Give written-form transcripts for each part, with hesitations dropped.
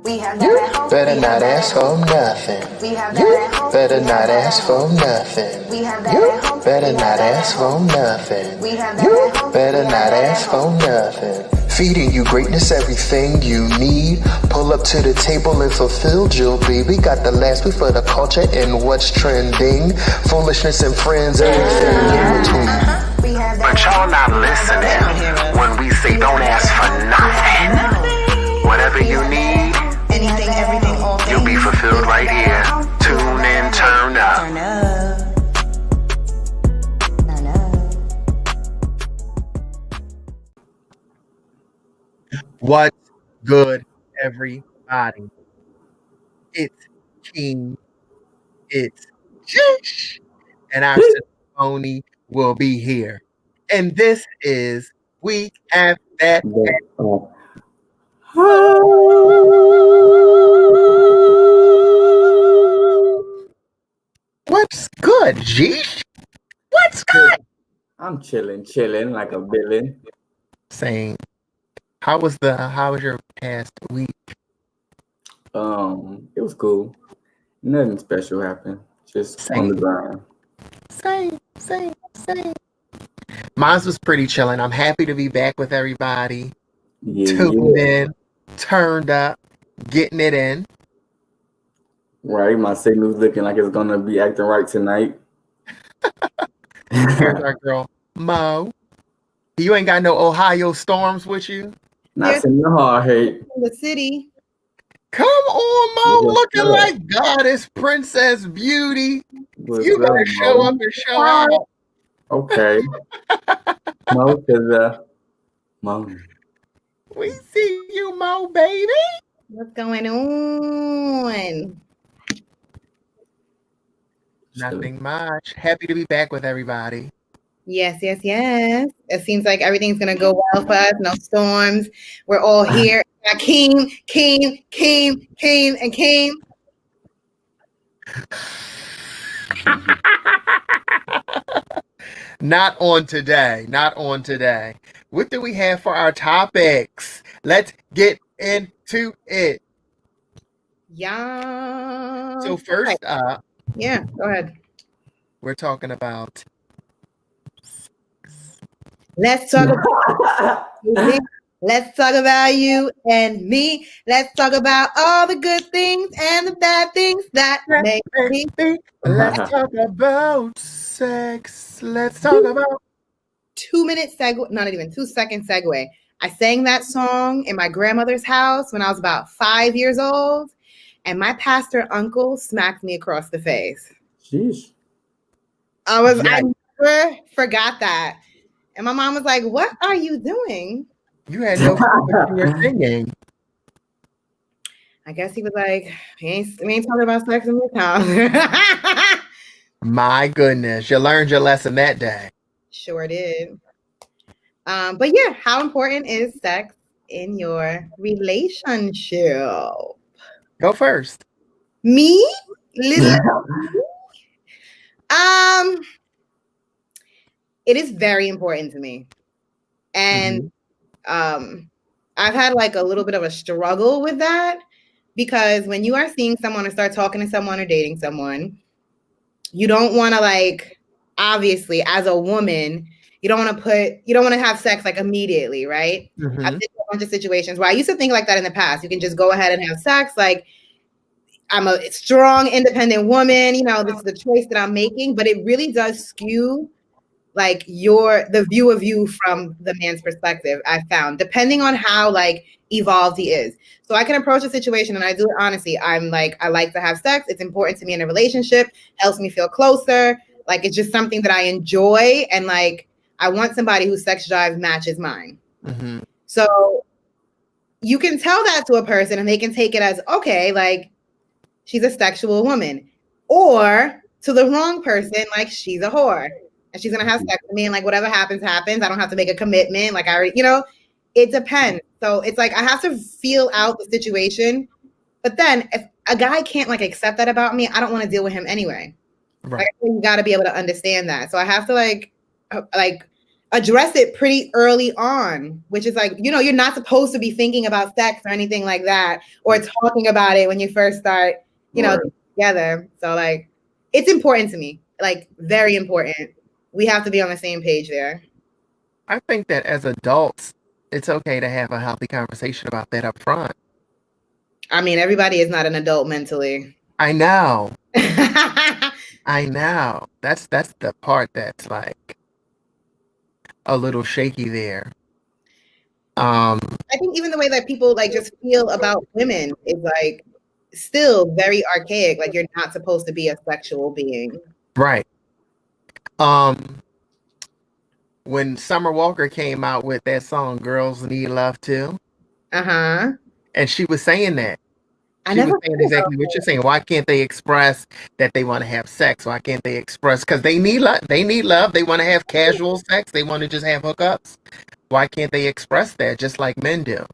You better not ask for nothing. You better not ask for nothing. You better not ask for nothing. You better not ask for nothing. Feeding you greatness, everything you need. Pull up to the table and fulfill, Jill B. We got the last week for the culture and what's trending. Foolishness and friends, everything in between. But y'all not listening when we say don't ask for nothing. Whatever you need, anything, everything, all you'll be fulfilled right here. Tune in, turn up. Turn up. What's good, everybody? It's King, it's Jish, and our ceremony will be here. And this is We Have That. What's good, Jish? What's good? I'm chilling like a villain. Same. How was your past week? It was cool. Nothing special happened. Just on the grind. Same. Mine was pretty chilling. I'm happy to be back with everybody. Tuned in, turned up, getting it in. Right, my signal's looking like it's gonna be acting right tonight. Here's our girl, Mo. You ain't got no Ohio storms with you? Not in the hard hate. The city. Come on, Mo, looking like Goddess Princess Beauty. You better show up and show out. Okay. Mo. We see you, Mo, baby. What's going on? Nothing much. Happy to be back with everybody. Yes. It seems like everything's gonna go well for us. No storms. We're all here. I came. Not on today. What do we have for our topics? Let's get into it. Yeah. So first up, yeah, go ahead. We're talking about Let's talk about you and me. Let's talk about all the good things and the bad things that make me. Let's talk about sex. Let's talk about 2-minute segue, not even 2-second segue. I sang that song in my grandmother's house when I was about 5 years old, and my pastor uncle smacked me across the face. Jeez. I never forgot that. And my mom was like, "What are you doing?" You had no clue what you were singing. I guess he was like, we ain't talking about sex in this house. My goodness, you learned your lesson that day. Sure did. But yeah, how important is sex in your relationship? Go first. Me? It is very important to me. And I've had like a little bit of a struggle with that, because when you are seeing someone or start talking to someone or dating someone, you don't want to, like, obviously as a woman, you don't want to have sex like immediately, right? I've been in a bunch of situations where I used to think like that in the past. You can just go ahead and have sex. Like, I'm a strong, independent woman, this is the choice that I'm making, but it really does skew like the view of you from the man's perspective, I found, depending on how like evolved he is. So I can approach a situation, and I do it honestly. I'm like, I like to have sex. It's important to me in a relationship, helps me feel closer. Like, it's just something that I enjoy. And like, I want somebody whose sex drive matches mine. So you can tell that to a person and they can take it as, okay, like she's a sexual woman, or to the wrong person, like she's a whore. And she's going to have sex with me, and like whatever happens, happens. I don't have to make a commitment. Like, I already, it depends. So it's like I have to feel out the situation. But then if a guy can't like accept that about me, I don't want to deal with him anyway. Right. Like, you got to be able to understand that. So I have to like address it pretty early on, which is like, you know, you're not supposed to be thinking about sex or anything like that, or talking about it when you first start, you know, together. So like, it's important to me, like very important. We have to be on the same page there. I think that as adults, it's okay to have a healthy conversation about that up front. I mean, everybody is not an adult mentally. I know. I know. That's the part that's like a little shaky there. I think even the way that people like just feel about women is like still very archaic. Like you're not supposed to be a sexual being. Right. When Summer Walker came out with that song "Girls Need Love Too," and she was saying that. She was saying exactly what you're saying. Why can't they express that they want to have sex? Why can't they express? Because they need love. They need love. They want to have casual sex. They want to just have hookups. Why can't they express that just like men do?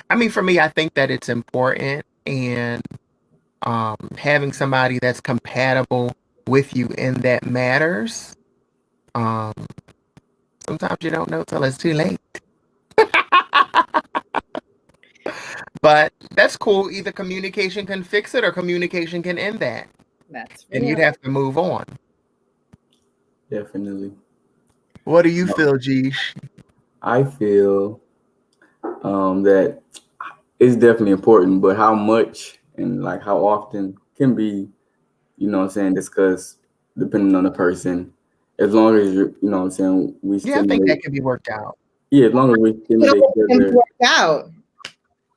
I mean, for me, I think that it's important, and having somebody that's compatible with you in that matters. Sometimes you don't know till it's too late. But that's cool. Either communication can fix it or communication can end that. That's and you'd have to move on. Definitely. What do you feel, Jeesh? I feel that it's definitely important, but how much and like how often can be, you know what I'm saying, discussed depending on the person. As long as you know what I'm saying, we I think that can be worked out. Yeah, as long as we stimulate each other. Worked out.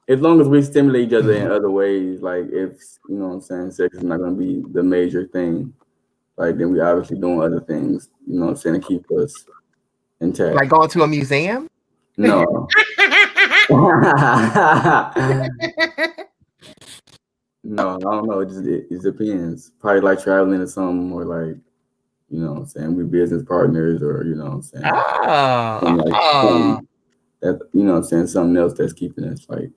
As long as we stimulate each other in other ways, like if you know what I'm saying, sex is not gonna be the major thing, like then we obviously doing other things, you know what I'm saying, to keep us intact. Like going to a museum? No. No, I don't know. It depends. Probably like traveling or something, or like, you know what I'm saying, we business partners, or you know what I'm saying. That, you know what I'm saying, something else that's keeping us like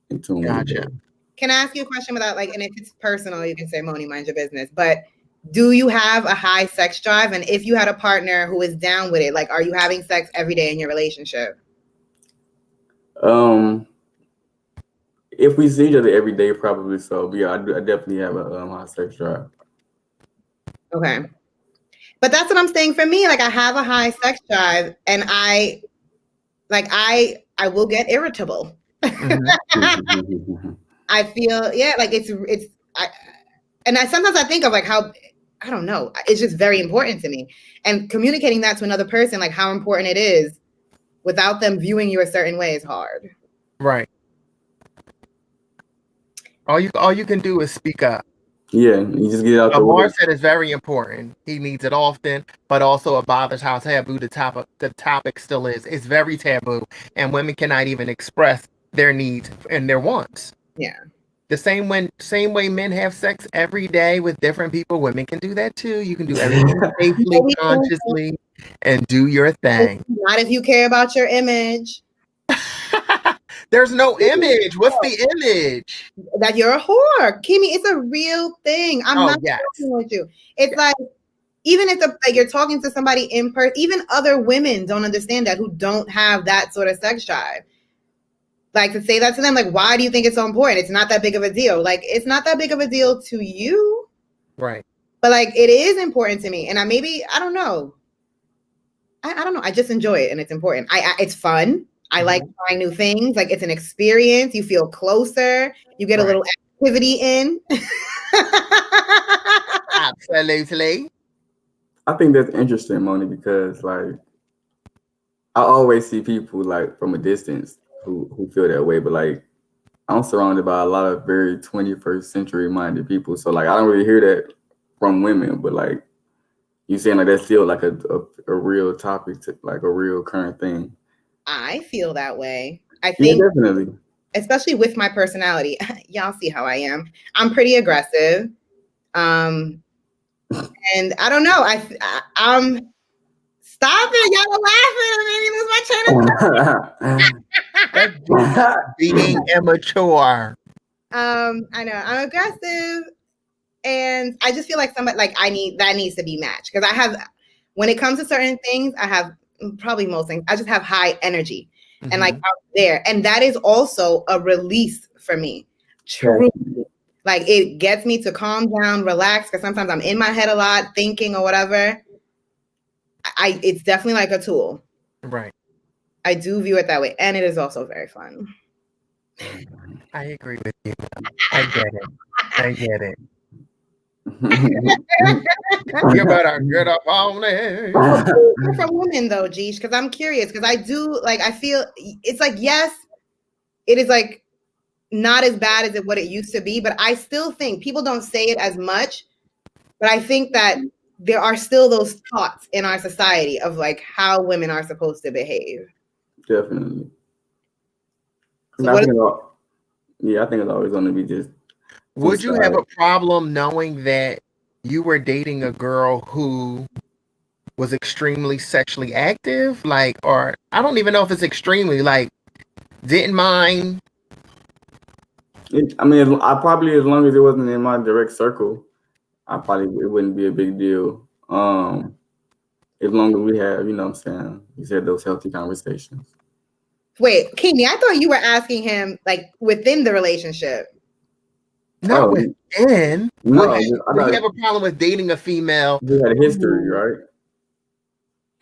in tune with each other. Can I ask you a question without like, and if it's personal, you can say, Moni, mind your business. But do you have a high sex drive? And if you had a partner who is down with it, like, are you having sex every day in your relationship? If we see each other every day, probably so. But yeah, I definitely have a high sex drive. Okay. But that's what I'm saying for me. Like, I have a high sex drive, and I will get irritable. I feel, like sometimes I think of like how, I don't know, it's just very important to me. And communicating that to another person, like how important it is without them viewing you a certain way is hard. Right. All you can do is speak up. Yeah, you just get out the way. Amar said it's very important. He needs it often, but also it bothers how taboo the topic still is. It's very taboo, and women cannot even express their needs and their wants. Yeah. The same way men have sex every day with different people, women can do that too. You can do everything safely, consciously, and do your thing. Not if you care about your image. There's no image. What's the image? That you're a whore. Kimmy, it's a real thing. I'm not joking with you. It's like, even if you're talking to somebody in person, even other women don't understand that, who don't have that sort of sex drive. Like, to say that to them, like, why do you think it's so important? It's not that big of a deal. Like, it's not that big of a deal to you. Right. But like, it is important to me. And I don't know. I don't know. I just enjoy it, and it's important. It's fun. I like trying new things. Like, it's an experience. You feel closer. You get a little activity in. Absolutely. I think that's interesting, Moni, because like I always see people like from a distance who feel that way, but like I'm surrounded by a lot of very 21st century minded people. So like I don't really hear that from women, but like you saying like that's still like a real topic, like a real current thing. I feel that way. I think definitely, especially with my personality. Y'all see how I am. I'm pretty aggressive. And I don't know. I'm stop it. Y'all are laughing. I made me lose my chain of being immature. I know I'm aggressive, and I just feel like somebody, like that needs to be matched, because I have when it comes to certain things, I have probably most things. I just have high energy and like out there. And that is also a release for me. Truly. Like it gets me to calm down, relax, because sometimes I'm in my head a lot, thinking or whatever. It's definitely like a tool. Right. I do view it that way. And it is also very fun. I agree with you. I get it. You better get up on it. From women though, Geesh, because I'm curious, because I do like, I feel it's like, yes, it is like not as bad as what it used to be, but I still think people don't say it as much, but I think that there are still those thoughts in our society of like how women are supposed to behave. Definitely. So I think it's always going to be just. Would you have a problem knowing that you were dating a girl who was extremely sexually active? Like, or I don't even know if it's extremely, like, didn't mind. I probably, as long as it wasn't in my direct circle, it wouldn't be a big deal. As long as we have, you know what I'm saying, you said those healthy conversations. Wait, Kimi, I thought you were asking him like within the relationship. Not within. No, would you have a problem with dating a female who had a history, right?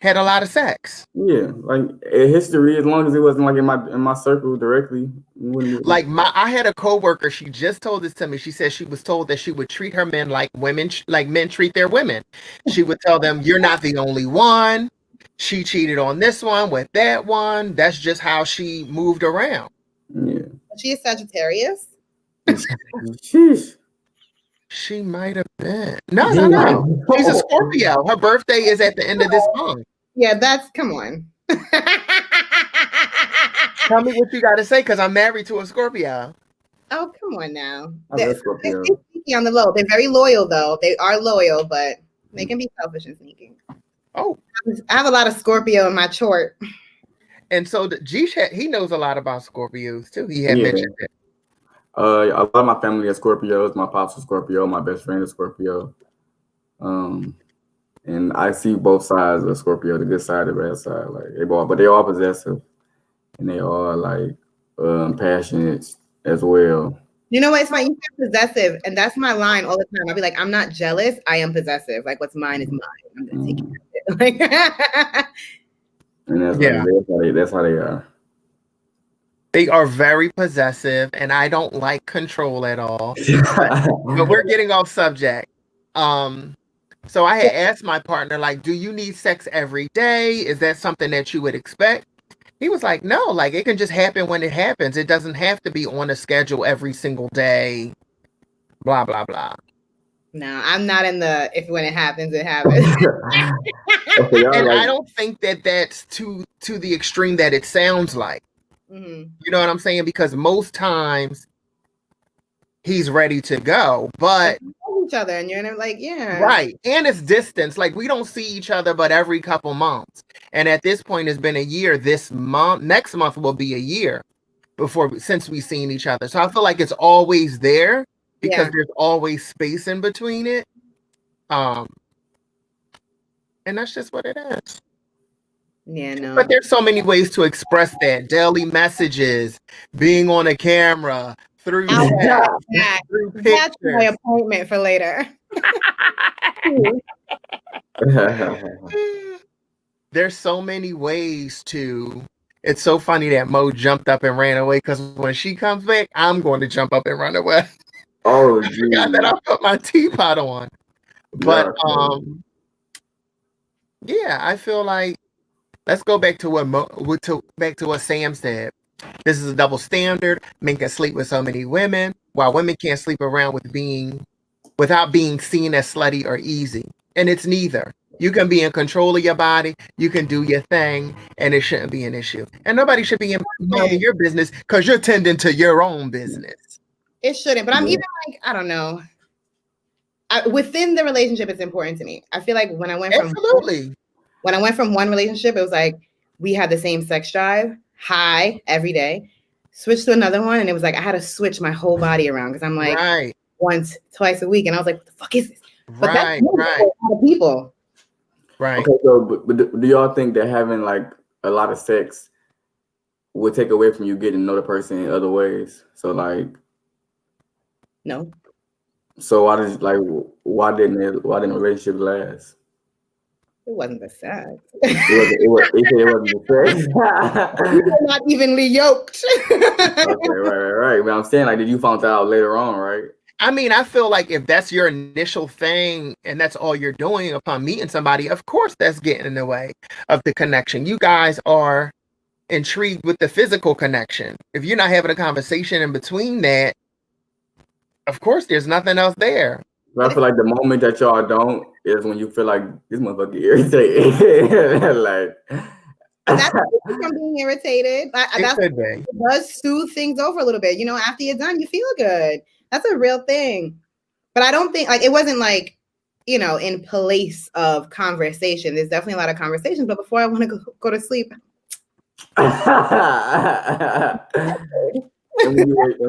Had a lot of sex. Yeah, like a history, as long as it wasn't like in my circle directly. Like I had a coworker. She just told this to me. She said she was told that she would treat her men like men treat their women. She would tell them, "You're not the only one. She cheated on this one with that one." That's just how she moved around. Yeah. She is Sagittarius. Sheesh. She might have been. No. She's a Scorpio. Her birthday is at the end of this month. Yeah, come on. Tell me what you got to say, because I'm married to a Scorpio. Oh, come on now. They're Scorpio. Sneaky on the low. They're very loyal, though. They are loyal, but they can be selfish and sneaky. Oh. I have a lot of Scorpio in my chart. And so Geesh, he knows a lot about Scorpios, too. He had mentioned it. A lot of my family are Scorpios. My pops is Scorpio. My best friend is Scorpio. And I see both sides of Scorpio, the good side, the bad side. Like but they're all possessive, and they are like passionate as well. You know what? It's funny. You said possessive, and that's my line all the time. I'll be like, I'm not jealous. I am possessive. Like, what's mine is mine. I'm gonna take it. And that's how they are. They are very possessive, and I don't like control at all. But we're getting off subject. So I had asked my partner, like, do you need sex every day? Is that something that you would expect? He was like, no, like it can just happen when it happens. It doesn't have to be on a schedule every single day. Blah, blah, blah. No, I'm not in the when it happens, it happens. And I don't think that that's to the extreme that it sounds like. Mm-hmm. You know what I'm saying? Because most times he's ready to go, but each other, and you're like, yeah, right. And it's distance. Like we don't see each other but every couple months. And at this point, it's been a year. This month, next month will be a year since we've seen each other. So I feel like it's always there because there's always space in between it. And that's just what it is. Yeah, no. But there's so many ways to express that. Daily messages, being on a camera, through pictures. That's my appointment for later. There's so many ways to. It's so funny that Mo jumped up and ran away, because when she comes back, I'm going to jump up and run away. Oh, I forgot that I put my teapot on. But I feel like let's go back to what Sam said. This is a double standard. Men can sleep with so many women, while women can't sleep around without being seen as slutty or easy. And it's neither. You can be in control of your body. You can do your thing, and it shouldn't be an issue. And nobody should be in your business because you're tending to your own business. It shouldn't. But I'm even like, I don't know. Within the relationship, it's important to me. I feel like when I went from one relationship, it was like we had the same sex drive, high every day. Switched to another one, and it was like I had to switch my whole body around because I'm like once, twice a week, and I was like, "What the fuck is this?" But that's a lot of people. Right. Okay, so but do y'all think that having like a lot of sex would take away from you getting to know the person in other ways? So like, no. So why didn't the relationship last? It wasn't the sex. It wasn't the sex. We were not evenly yoked. Okay, right. But I'm saying, like, did you find that out later on, right? I mean, I feel like if that's your initial thing and that's all you're doing upon meeting somebody, of course that's getting in the way of the connection. You guys are intrigued with the physical connection. If you're not having a conversation in between that, of course there's nothing else there. But I feel like the moment that y'all don't is when you feel like this motherfucker irritated. Like that's from being irritated. It does soothe things over a little bit. You know, after you're done, you feel good. That's a real thing. But I don't think like it wasn't like, you know, in place of conversation. There's definitely a lot of conversations, but before I want to go to sleep. and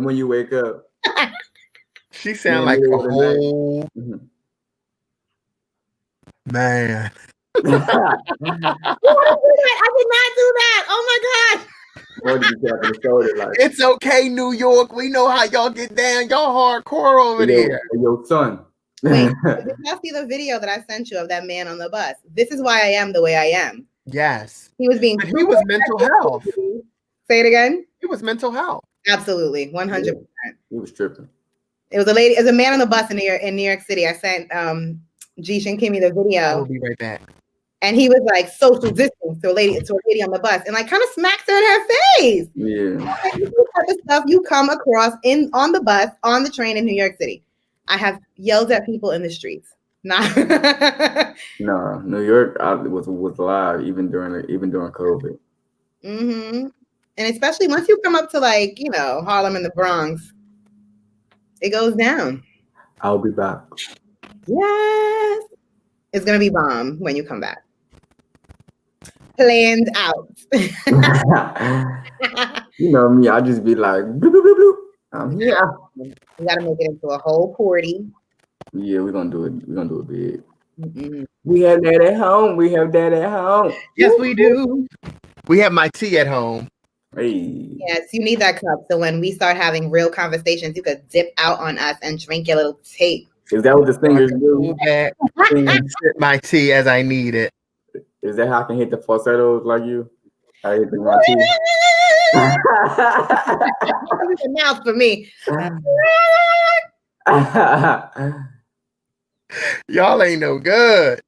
when you wake up. She sound like a whole man. I did not do that. Oh my God. It's okay, New York. We know how y'all get down. Y'all hardcore over there. Your son. Wait, did y'all see the video that I sent you of that man on the bus? This is why I am the way I am. Yes. He was being. But he was mental health. Say it again. He was mental health. Absolutely, 100%. He was tripping. It was a lady. It was a man on the bus in New York City. I sent Jish and Kimmy the video. I'll be right back. And he was like social distance to a lady on the bus, and like kind of smacks her in her face. Yeah. Like, this type of stuff you come across on the bus, on the train in New York City. I have yelled at people in the streets. No, New York was live even during COVID. Mm-hmm. And especially once you come up to like, you know, Harlem and the Bronx, it goes down. I'll be back. Yes. It's gonna be bomb when you come back. Planned out. You know me, I just be like, bloop, bloop, bloop, bloop. I'm here. We gotta make it into a whole party. Yeah, we're gonna do it. We're gonna do it big. Mm-mm. We have that at home. Yes, we do. We have my tea at home. Hey. Yes, you need that cup. So when we start having real conversations, you could dip out on us and drink your little tea. Is that what the singers do? Sip my tea as I need it. Is that how I can hit the falsettos like you? I hit my tea. It's a mouth for me. Y'all ain't no good.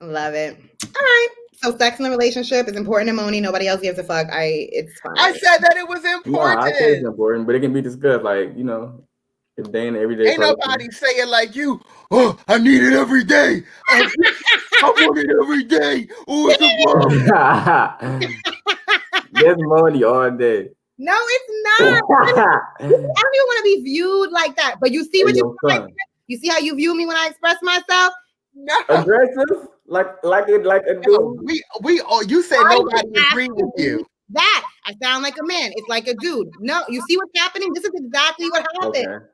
Love it. All right. So sex in a relationship is important to Moni. Nobody else gives a fuck. It's fine. I said that it was important. No, I said it's important, but it can be discussed. Like, you know, if day in every day. Ain't nobody saying like you. Oh, I need it every day. I want it every day. Oh, it's a There's Moni all day. No, it's not. I don't even want to be viewed like that. But you see what you see how you view me when I express myself? No. Aggressive? Like a dude? We all you said nobody agreed with you. That I sound like a man. It's like a dude. No, you see what's happening? This is exactly what happened.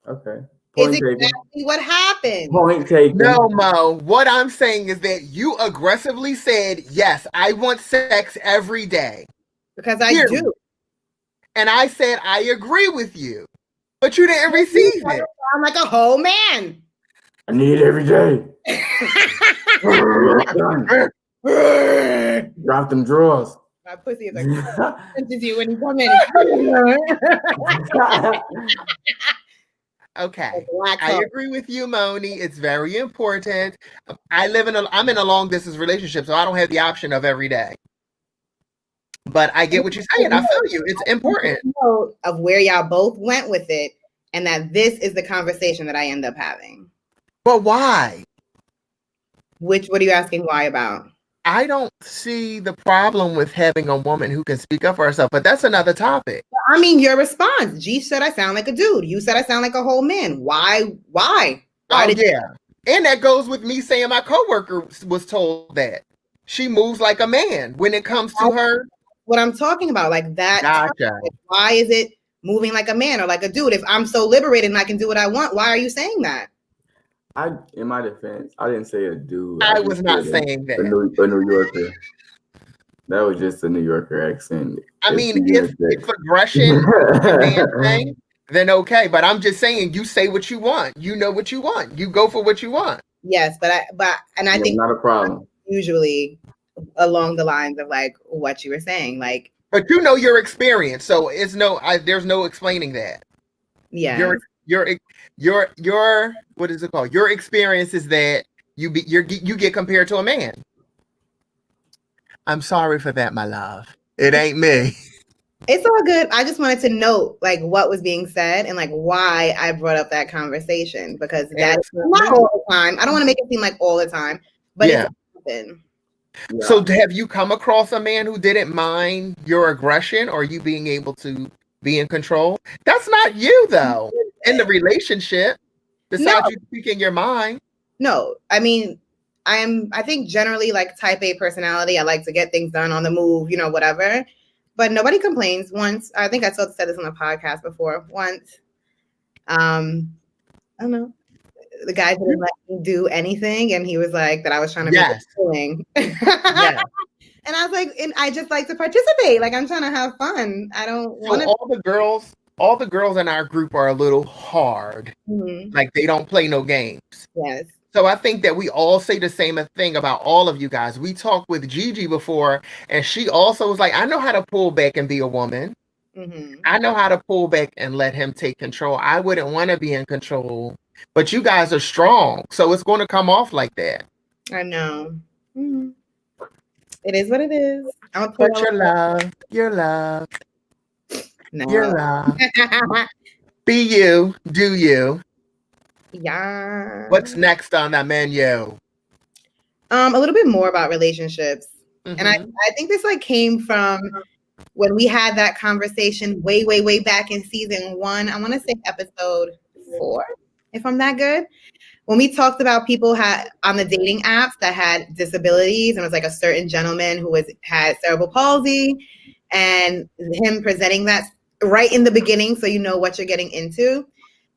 Okay. It's exactly what happened. Point taken. No, Mo. What I'm saying is that you aggressively said, yes, I want sex every day. Because I do. And I said, I agree with you. But you didn't receive it. I'm like a whole man. I need it every day. Drop them drawers. My pussy is like you when you come in. Okay, I agree with you, Moni. It's very important. I'm in a long distance relationship, so I don't have the option of every day. But I get what you're saying. I feel you. It's important. Of where y'all both went with it, and that this is the conversation that I end up having. But why? What are you asking why about? I don't see the problem with having a woman who can speak up for herself, but that's another topic. I mean, your response. G said I sound like a dude. You said I sound like a whole man. Why? And that goes with me saying my coworker was told that she moves like a man when it comes to her. What I'm talking about, like that. Gotcha. Why is it moving like a man or like a dude? If I'm so liberated and I can do what I want, why are you saying that? In my defense, I didn't say a dude. I was not saying that. A New Yorker. That was just a New Yorker accent. I mean, if aggression is a man thing, then okay. But I'm just saying, you say what you want. You know what you want. You go for what you want. Yes, but I think not a problem. Usually along the lines of like what you were saying, like. But you know your experience, so it's there's no explaining that. Yeah. Your what is it called? Your experience is that you get compared to a man. I'm sorry for that, my love. It ain't me. It's all good. I just wanted to note like what was being said and like why I brought up that conversation, because that's not all the time. I don't want to make it seem like all the time, but it's often. Yeah. So have you come across a man who didn't mind your aggression or you being able to be in control? That's not you though. In the relationship, besides you speaking your mind. No, I mean, I think generally like type A personality. I like to get things done on the move, whatever. But nobody complains. Once, I think I said this on the podcast before. Once, I don't know, the guy didn't let me do anything, and he was like that I was trying to make it feeling. Yes. And I was like, and I just like to participate. Like I'm trying to have fun. I don't want to. All the girls in our group are a little hard. Mm-hmm. Like they don't play no games. Yes. So I think that we all say the same thing about all of you guys. We talked with Gigi before, and she also was like, I know how to pull back and be a woman. Mm-hmm. I know how to pull back and let him take control. I wouldn't want to be in control, but you guys are strong. So it's going to come off like that. I know. Mm-hmm. It is what it is. But your love. No. Your love. Be you, do you. Yeah. What's next on the menu? A little bit more about relationships. Mm-hmm. And I think this like came from when we had that conversation way, way, way back in season 1. I want to say episode 4, if I'm that good. When we talked about people on the dating apps that had disabilities, and it was like a certain gentleman who had cerebral palsy, and him presenting that right in the beginning, so you know what you're getting into.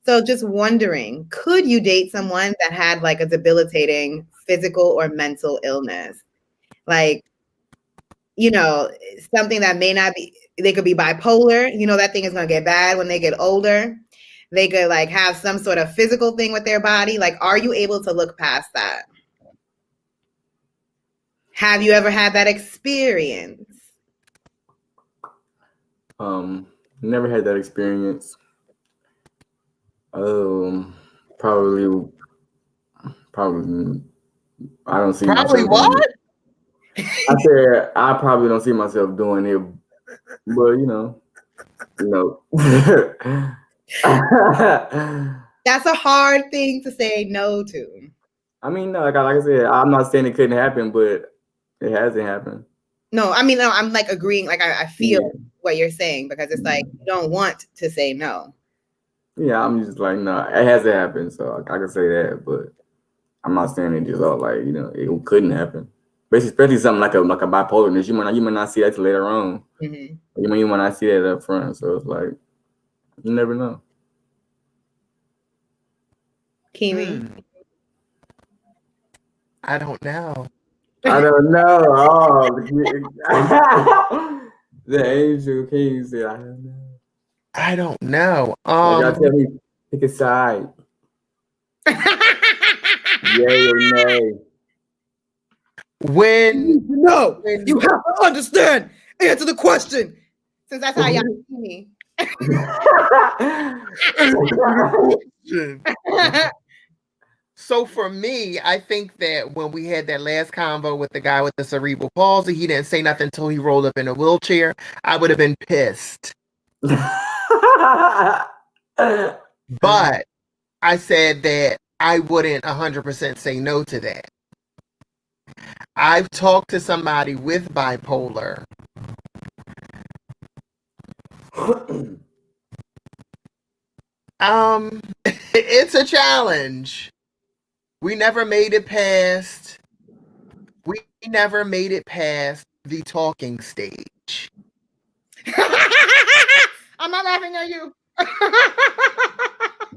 So just wondering, could you date someone that had like a debilitating physical or mental illness? Like, something that may not be, they could be bipolar. That thing is going to get bad when they get older. They could like have some sort of physical thing with their body. Like, are you able to look past that? Have you ever had that experience? Never had that experience. Probably. I don't see. Probably what? I said I probably don't see myself doing it, but That's a hard thing to say no to. I mean, no, like I said, I'm not saying it couldn't happen, but it hasn't happened. No, I mean, no, I'm like agreeing. Like I feel what you're saying, because it's like you don't want to say no. Yeah, I'm just like, no, it hasn't happened, so I can say that, but I'm not saying it just all like, it couldn't happen. But especially something like a bipolarness, you might not see that till later on. Mm-hmm. You might not see that up front, so it's like you never know. Kimi, I don't know. I don't know. Oh, the angel king said, I don't know. I don't know. Y'all tell me, pick a side. Yay or nay? No, you have to understand. Answer the question. Since that's how y'all see me. So for me, I think that when we had that last convo with the guy with the cerebral palsy, he didn't say nothing until he rolled up in a wheelchair. I would have been pissed. But I said that I wouldn't 100% say no to that. I've talked to somebody with bipolar. It's a challenge. We never made it past the talking stage. I'm not laughing at you.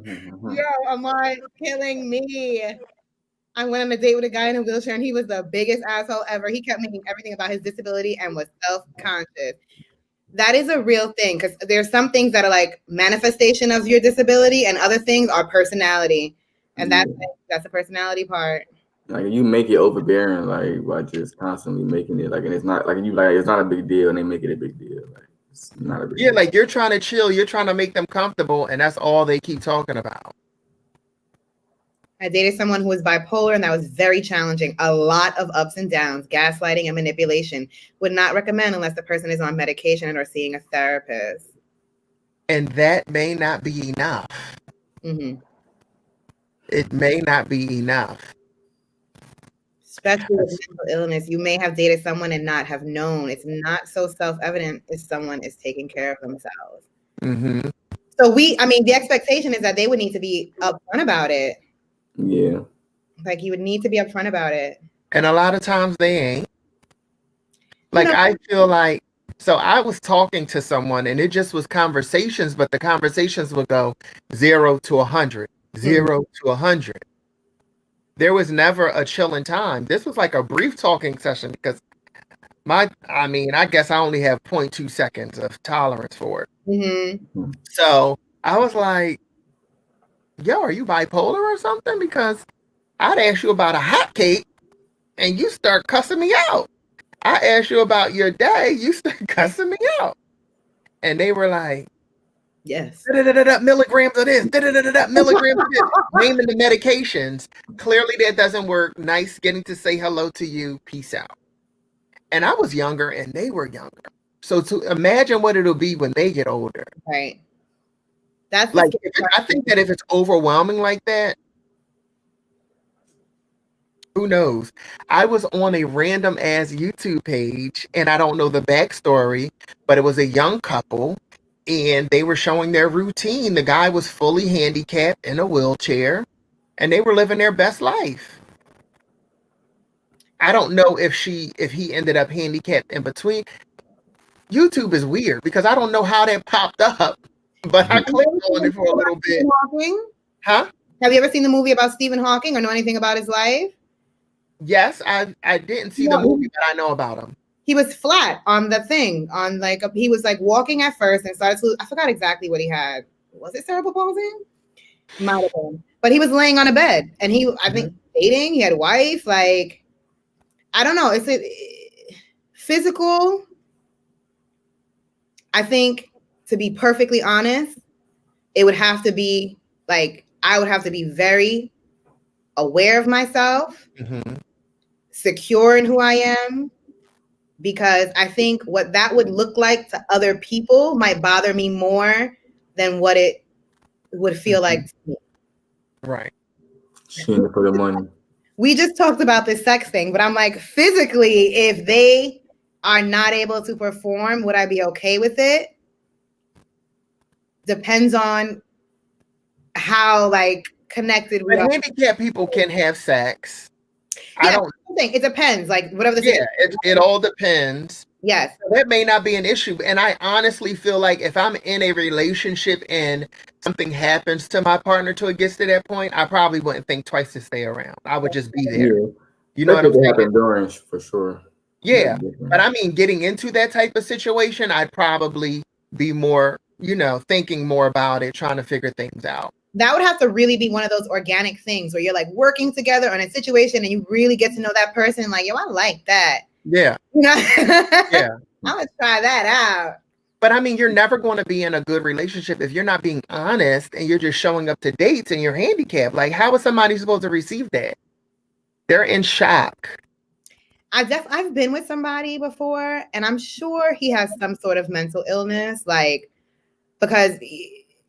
Yo, Amar, killing me. I went on a date with a guy in a wheelchair and he was the biggest asshole ever. He kept making everything about his disability and was self-conscious. That is a real thing because there's some things that are like manifestation of your disability and other things are personality. And that's the personality part. Like you make it overbearing, like by just constantly making it like, and it's not like it's not a big deal, and they make it a big deal. Like it's not a big deal. Like you're trying to chill, you're trying to make them comfortable, and that's all they keep talking about. I dated someone who was bipolar, and that was very challenging. A lot of ups and downs, gaslighting and manipulation. Would not recommend unless the person is on medication or seeing a therapist. And that may not be enough. Mm-hmm. It may not be enough. Especially with mental illness, you may have dated someone and not have known. It's not so self-evident if someone is taking care of themselves. Mm-hmm. So the expectation is that they would need to be upfront about it. Yeah. Like you would need to be upfront about it. And a lot of times they ain't. Like I feel like, so I was talking to someone and it just was conversations, but the conversations would go 0 to 100, 0 to 100. There was never a chilling time. This was like a brief talking session because I guess I only have 0.2 seconds of tolerance for it. Mm-hmm. So I was like, yo, are you bipolar or something? Because I'd ask you about a hot cake and you start cussing me out. I asked you about your day, you start cussing me out. And they were like, yes, milligrams of this, milligrams of this, naming the medications. Clearly that doesn't work. Nice getting to say hello to you. Peace out. And I was younger and they were younger. So to imagine what it'll be when they get older. Right. That's like, I think that if it's overwhelming like that, who knows? I was on a random ass YouTube page and I don't know the backstory, but it was a young couple and they were showing their routine. The guy was fully handicapped in a wheelchair and they were living their best life. I don't know if he ended up handicapped in between. YouTube is weird because I don't know how that popped up, but I clicked on it for a little bit. Huh? Have you ever seen the movie about Stephen Hawking or know anything about his life? Yes, I didn't see the movie, but I know about him. He was flat on the thing, he was like walking at first and started to, I forgot exactly what he had. Was it cerebral palsy? Might have been. But he was laying on a bed and I think dating, he had a wife, like, I don't know. It's physical. I think to be perfectly honest, it would have to be like, I would have to be very aware of myself, secure in who I am, because I think what that would look like to other people might bother me more than what it would feel like to me. Right. For the money. We just talked about the sex thing, but I'm like, physically, if they are not able to perform, would I be okay with it? Depends on how connected we are. Handicapped people can have sex. Yeah, it depends. Like whatever the it all depends. Yes. So that may not be an issue. And I honestly feel like if I'm in a relationship and something happens to my partner till it gets to that point, I probably wouldn't think twice to stay around. I would just be there. Yeah. You know what I'm saying? Endurance for sure. Yeah. But I mean, getting into that type of situation, I'd probably be more, thinking more about it, trying to figure things out. That would have to really be one of those organic things where you're like working together on a situation and you really get to know that person. Like, yo, I like that. Yeah. Yeah. I'm going to try that out. But I mean, you're never going to be in a good relationship if you're not being honest and you're just showing up to dates and you're handicapped. Like, how is somebody supposed to receive that? They're in shock. I've been with somebody before and I'm sure he has some sort of mental illness, because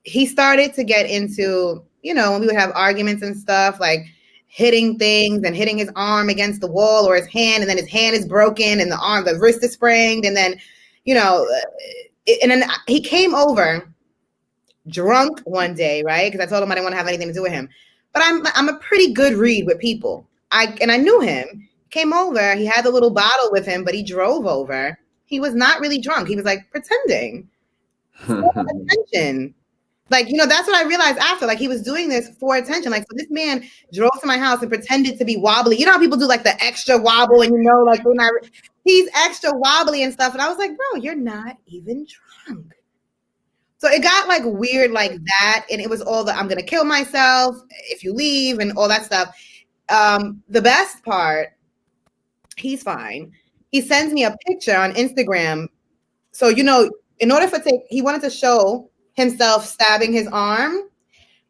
he started to get into, when we would have arguments and stuff, like hitting things and hitting his arm against the wall or his hand, and then his hand is broken and the wrist is sprained. And then, and then he came over drunk one day, right? Because I told him I didn't want to have anything to do with him. But I'm a pretty good read with people. I knew him. Came over, he had the little bottle with him, but he drove over. He was not really drunk. He was like pretending. Attention. Like, you know, that's what I realized after. Like, he was doing this for attention. Like, so this man drove to my house and pretended to be wobbly. You know how people do like the extra wobble, and you know, like they're not. He's extra wobbly and stuff. And I was like, bro, you're not even drunk. So it got like weird like that. And it was all the I'm gonna kill myself if you leave and all that stuff. The best part, he's fine. He sends me a picture on Instagram. So, you know, in order he wanted to show himself stabbing his arm,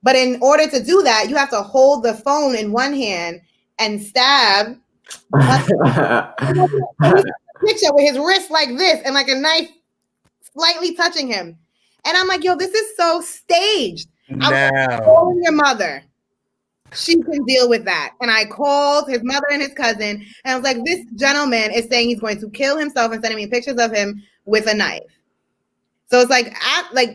but in order to do that, you have to hold the phone in one hand and stab. Picture with his wrist like this and like a knife slightly touching him, and I'm like, yo, this is so staged. I'm calling your mother. She can deal with that. And I called his mother and his cousin, and I was like, this gentleman is saying he's going to kill himself and sending me pictures of him with a knife. So it's like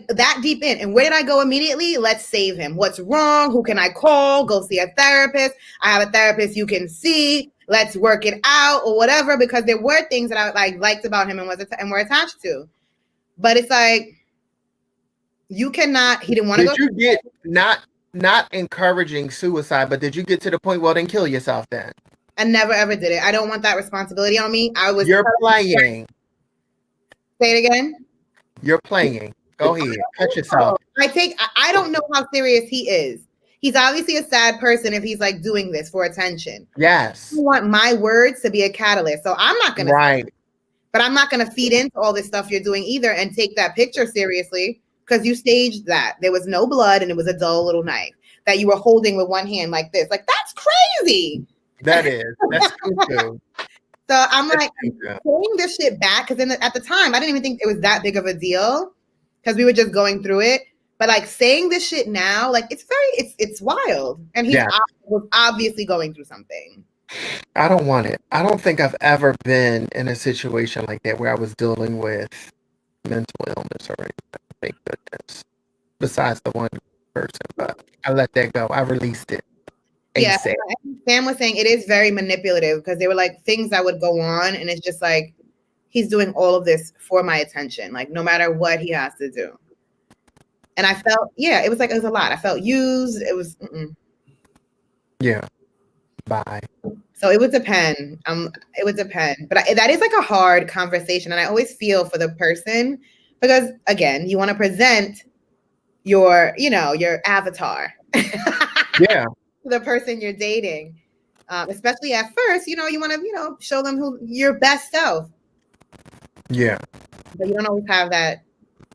that deep in. And where did I go immediately? Let's save him. What's wrong? Who can I call? Go see a therapist. I have a therapist you can see. Let's work it out or whatever, because there were things that I liked about him and were attached to. But it's like, you cannot, he didn't want to go. Did you get not encouraging suicide, but did you get to the point, well, then kill yourself then? I never ever did it. I don't want that responsibility on me. You're playing. Say it again. You're playing. Go ahead. Cut yourself. I don't know how serious he is. He's obviously a sad person if he's like doing this for attention. Yes. I want my words to be a catalyst. So I'm not going to. Right. But I'm not going to feed into all this stuff you're doing either and take that picture seriously, because you staged that. There was no blood and it was a dull little knife that you were holding with one hand like this. Like, that's crazy. That is. That's cuckoo. So I'm like, pulling this shit back, because at the time, I didn't even think it was that big of a deal because we were just going through it. But like saying this shit now, like it's wild. And he was obviously going through something. I don't want it. I don't think I've ever been in a situation like that where I was dealing with mental illness or anything. Thank goodness. Besides the one person, but I let that go. I released it. Yeah, Sam was saying it is very manipulative, because they were like things that would go on, and it's just like he's doing all of this for my attention, like no matter what he has to do. And I felt, it was a lot. I felt used. It was, yeah. Bye. So it would depend. It would depend, but that is like a hard conversation, and I always feel for the person, because again, you want to present your avatar. Yeah. The person you're dating, especially at first, you want to, show them who your best self. Yeah. But you don't always have that.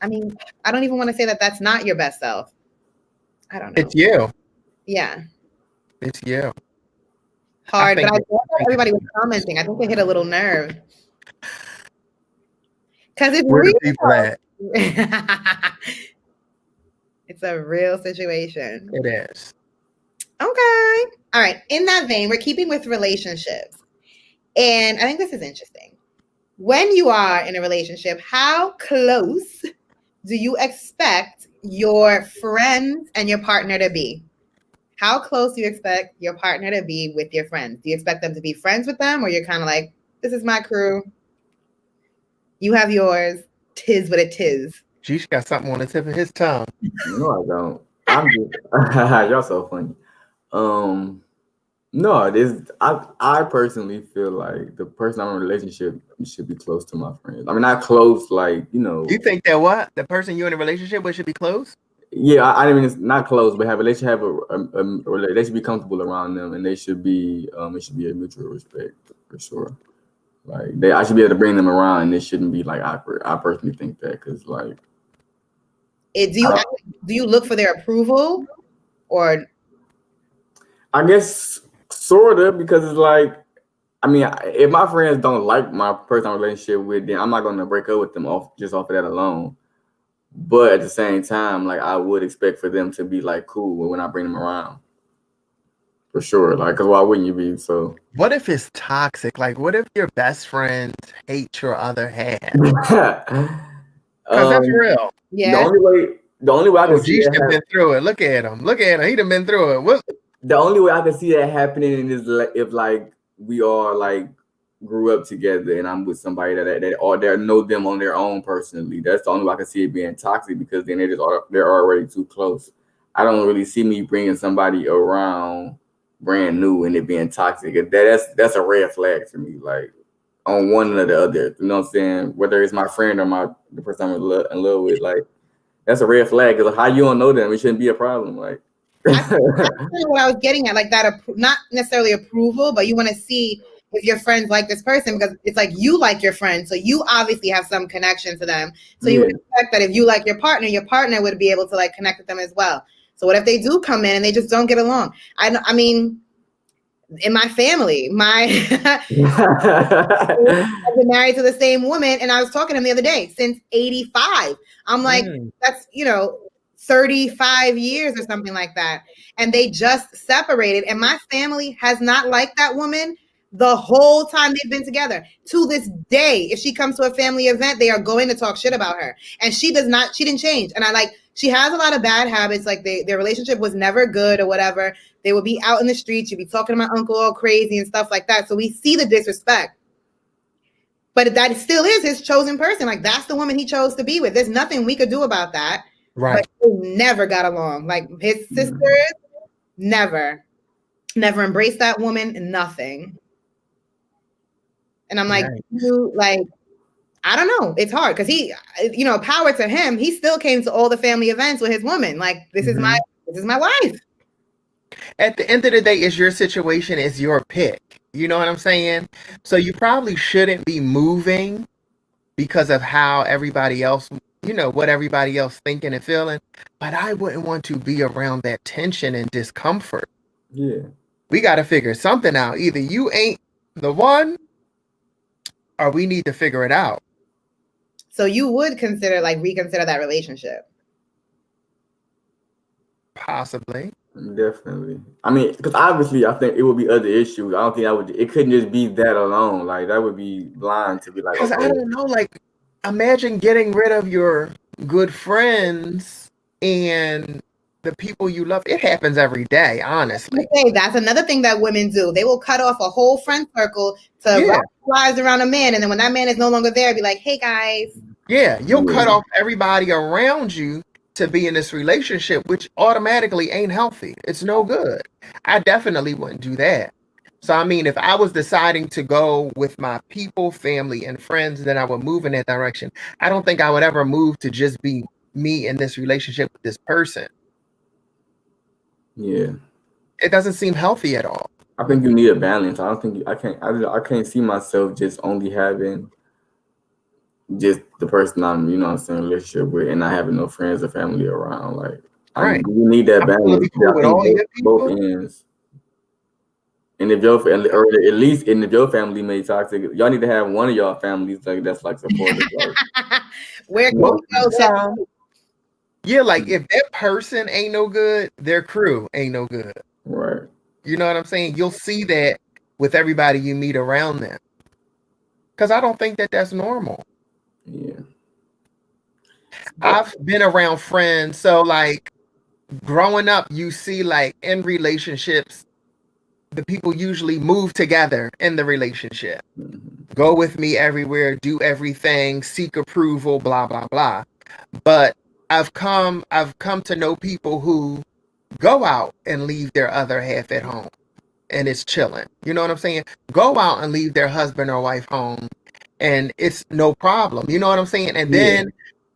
I mean, I don't even want to say that that's not your best self. I don't know. It's you. Yeah. It's you. Hard, but I thought everybody was commenting. I think they hit a little nerve. Because it's Where real. the people at? It's a real situation. It is. Okay. All right. In that vein, we're keeping with relationships. And I think this is interesting. When you are in a relationship, how close do you expect your friends and your partner to be? How close do you expect your partner to be with your friends? Do you expect them to be friends with them, or you're kind of like, this is my crew, you have yours, tis what it is? She's got something on the tip of his tongue. No, I don't. I'm just y'all so funny. No, I personally feel like the person I'm in a relationship should be close to my friends. I mean, not close, like, You think that what? The person you're in a relationship with should be close? Yeah, I mean, it's not close, but they should have they should be comfortable around them, and they should be it should be a mutual respect for sure. Like I should be able to bring them around, and it shouldn't be like awkward. I personally think that, because like, do you look for their approval, or? I guess sort of, because it's like, I mean, if my friends don't like my person I'm in a relationship with, then I'm not going to break up with them off of that alone. But at the same time, like, I would expect for them to be like cool when I bring them around. For sure. Like, because why wouldn't you be? So what if it's toxic? Like, what if your best friends hate your other half? Because that's real. Yeah. The only way I can see that been through it. Look at him. He done been through it. The only way I can see that happening is if like we are like grew up together and I'm with somebody that or they know them on their own personally, that's the only way I can see it being toxic, because then they're already too close. I don't really see me bringing somebody around brand new and it being toxic. That's a red flag for me. Like on one or the other, you know what I'm saying? Whether it's my friend or the person I'm in love with, like that's a red flag. Because how you don't know them, it shouldn't be a problem. Like that's what I was getting at, like that, not necessarily approval, but you want to see if your friends like this person, because it's like you like your friend, so you obviously have some connection to them. So you would expect that if you like your partner would be able to like connect with them as well. So what if they do come in and they just don't get along? I mean, in my family, I've been married to the same woman, and I was talking to him the other day, since 85. I'm like, that's 35 years or something like that. And they just separated. And my family has not liked that woman the whole time they've been together. To this day, if she comes to a family event, they are going to talk shit about her. And she didn't change. And she has a lot of bad habits. Like their relationship was never good or whatever. They would be out in the streets. She'd be talking to my uncle all crazy and stuff like that. So we see the disrespect. But that still is his chosen person. Like that's the woman he chose to be with. There's nothing we could do about that. Right. But they never got along. Like his sisters never embraced that woman, nothing. And I'm like, I don't know. It's hard because he, power to him. He still came to all the family events with his woman. Like, this is my wife. At the end of the day, it's your situation, it's your pick. You know what I'm saying? So you probably shouldn't be moving because of how everybody else, what everybody else thinking and feeling. But I wouldn't want to be around that tension and discomfort. Yeah. We got to figure something out. Either you ain't the one, or we need to figure it out. So you would reconsider that relationship? Possibly. Definitely. I mean, because obviously I think it would be other issues. I don't think it couldn't just be that alone. Like that would be blind to be like, because I don't know, like imagine getting rid of your good friends and the people you love. It happens every day, honestly. That's another thing that women do. They will cut off a whole friend circle to wrap lives around a man, and then when that man is no longer there, be like, hey guys. Yeah, you'll cut off everybody around you to be in this relationship, which automatically ain't healthy. It's no good. I definitely wouldn't do that. So, I mean, if I was deciding to go with my people, family, and friends, then I would move in that direction. I don't think I would ever move to just be me in this relationship with this person. Yeah. It doesn't seem healthy at all. I think you need a balance. I don't think I can't see myself just only having just the person I'm, relationship with, and not having no friends or family around. Like, you need that balance. Both ends. And if your family, or at least if your family made toxic, y'all need to have one of y'all families like that's like supportive. Yeah, like if that person ain't no good, their crew ain't no good. Right. You know what I'm saying? You'll see that with everybody you meet around them. Because I don't think that that's normal. Yeah. I've been around friends. So like growing up, you see like in relationships, the people usually move together in the relationship. Go with me everywhere, do everything, seek approval, blah, blah, blah. But I've come to know people who go out and leave their other half at home and it's chilling. You know what I'm saying? Go out and leave their husband or wife home and it's no problem. You know what I'm saying? And then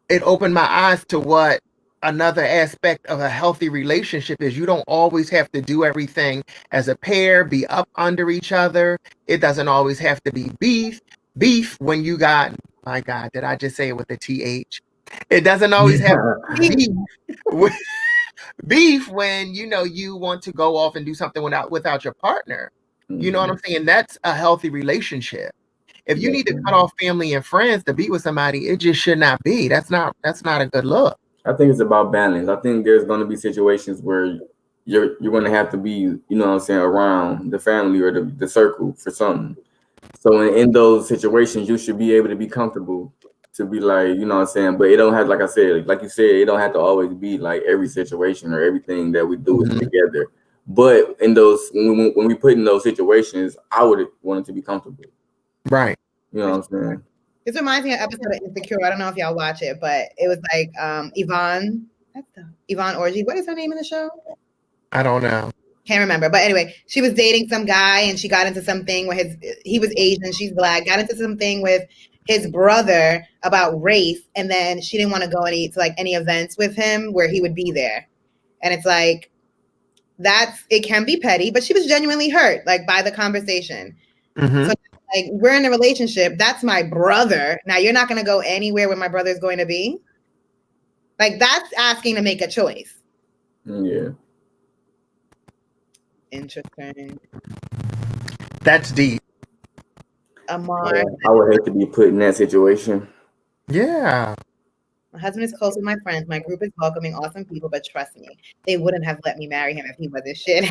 it opened my eyes to what another aspect of a healthy relationship is. You don't always have to do everything as a pair, be up under each other. It doesn't always have to be beef when you got, my God, did I just say it with the TH? It doesn't always have beef when, you want to go off and do something without your partner. You know what I'm saying? That's a healthy relationship. If you need to cut off family and friends to be with somebody, it just should not be. That's not a good look. I think it's about balance. I think there's going to be situations where you're going to have to be, around the family or the circle for something. So in those situations, you should be able to be comfortable to be like, but it don't have, like I said, like you said, it don't have to always be like every situation or everything that we do is together. But in those, when we put in those situations, I would want it to be comfortable. Right. You know what I'm saying? This reminds me of an episode of Insecure. I don't know if y'all watch it, but it was like Yvonne. That's Yvonne Orji. What is her name in the show? I don't know. Can't remember. But anyway, she was dating some guy and she got into something where he was Asian, she's Black, got into something with his brother about race, and then she didn't want to go to any events with him where he would be there. And it's like, it can be petty, but she was genuinely hurt by the conversation. Mm-hmm. So we're in a relationship. That's my brother. Now you're not going to go anywhere where my brother's going to be. That's asking to make a choice. Yeah. Interesting. That's deep. Amar. I would hate to be put in that situation. Yeah. My husband is close with my friends. My group is welcoming, awesome people, but trust me, they wouldn't have let me marry him if he wasn't shit.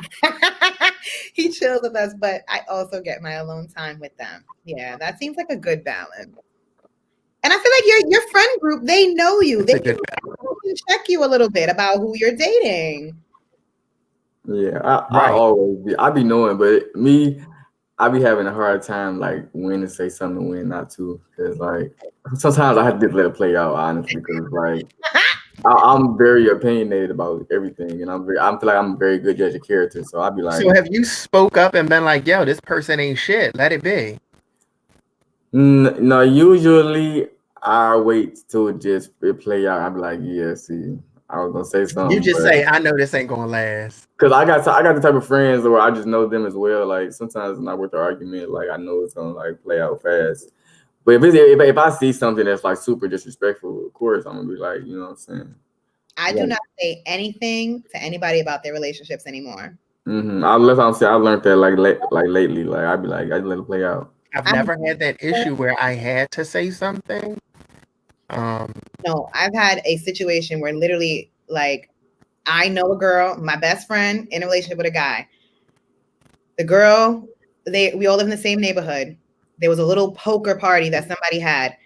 He chills with us, but I also get my alone time with them. Yeah, that seems like a good balance. And I feel like your friend group, they know you. They can check you a little bit about who you're dating. Yeah, I always be knowing, but I be having a hard time when to say something and when not to, because sometimes I have to just let it play out, honestly, because I'm very opinionated about everything, and I feel like I'm a very good judge of character, so I'd be like. So have you spoke up and been like, "Yo, this person ain't shit. Let it be"? No, usually I wait till it just play out. I'd be like, "Yeah, see, I was gonna say something." You just say, "I know this ain't gonna last." Because I got the type of friends where I just know them as well. Sometimes when I work the argument, I know it's gonna play out fast. But if I see something that's super disrespectful, of course I'm gonna be like, you know what I'm saying. I do not say anything to anybody about their relationships anymore. Mm-hmm. I learned that lately. I'd be like, I just let it play out. I've never had that issue where I had to say something. No, I've had a situation where literally I know a girl, my best friend, in a relationship with a guy. The girl, we all live in the same neighborhood. There was a little poker party that somebody had.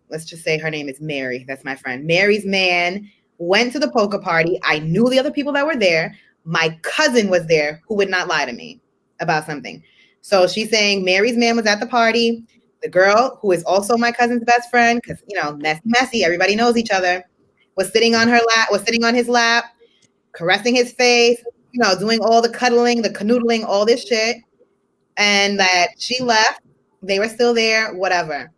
Let's just say her name is Mary. That's my friend. Mary's man went to the poker party. I knew the other people that were there. My cousin was there who would not lie to me about something. So she's saying Mary's man was at the party. The girl, who is also my cousin's best friend, because, messy, everybody knows each other, was sitting on his lap, caressing his face, doing all the cuddling, the canoodling, all this shit. And that she left. They were still there, whatever.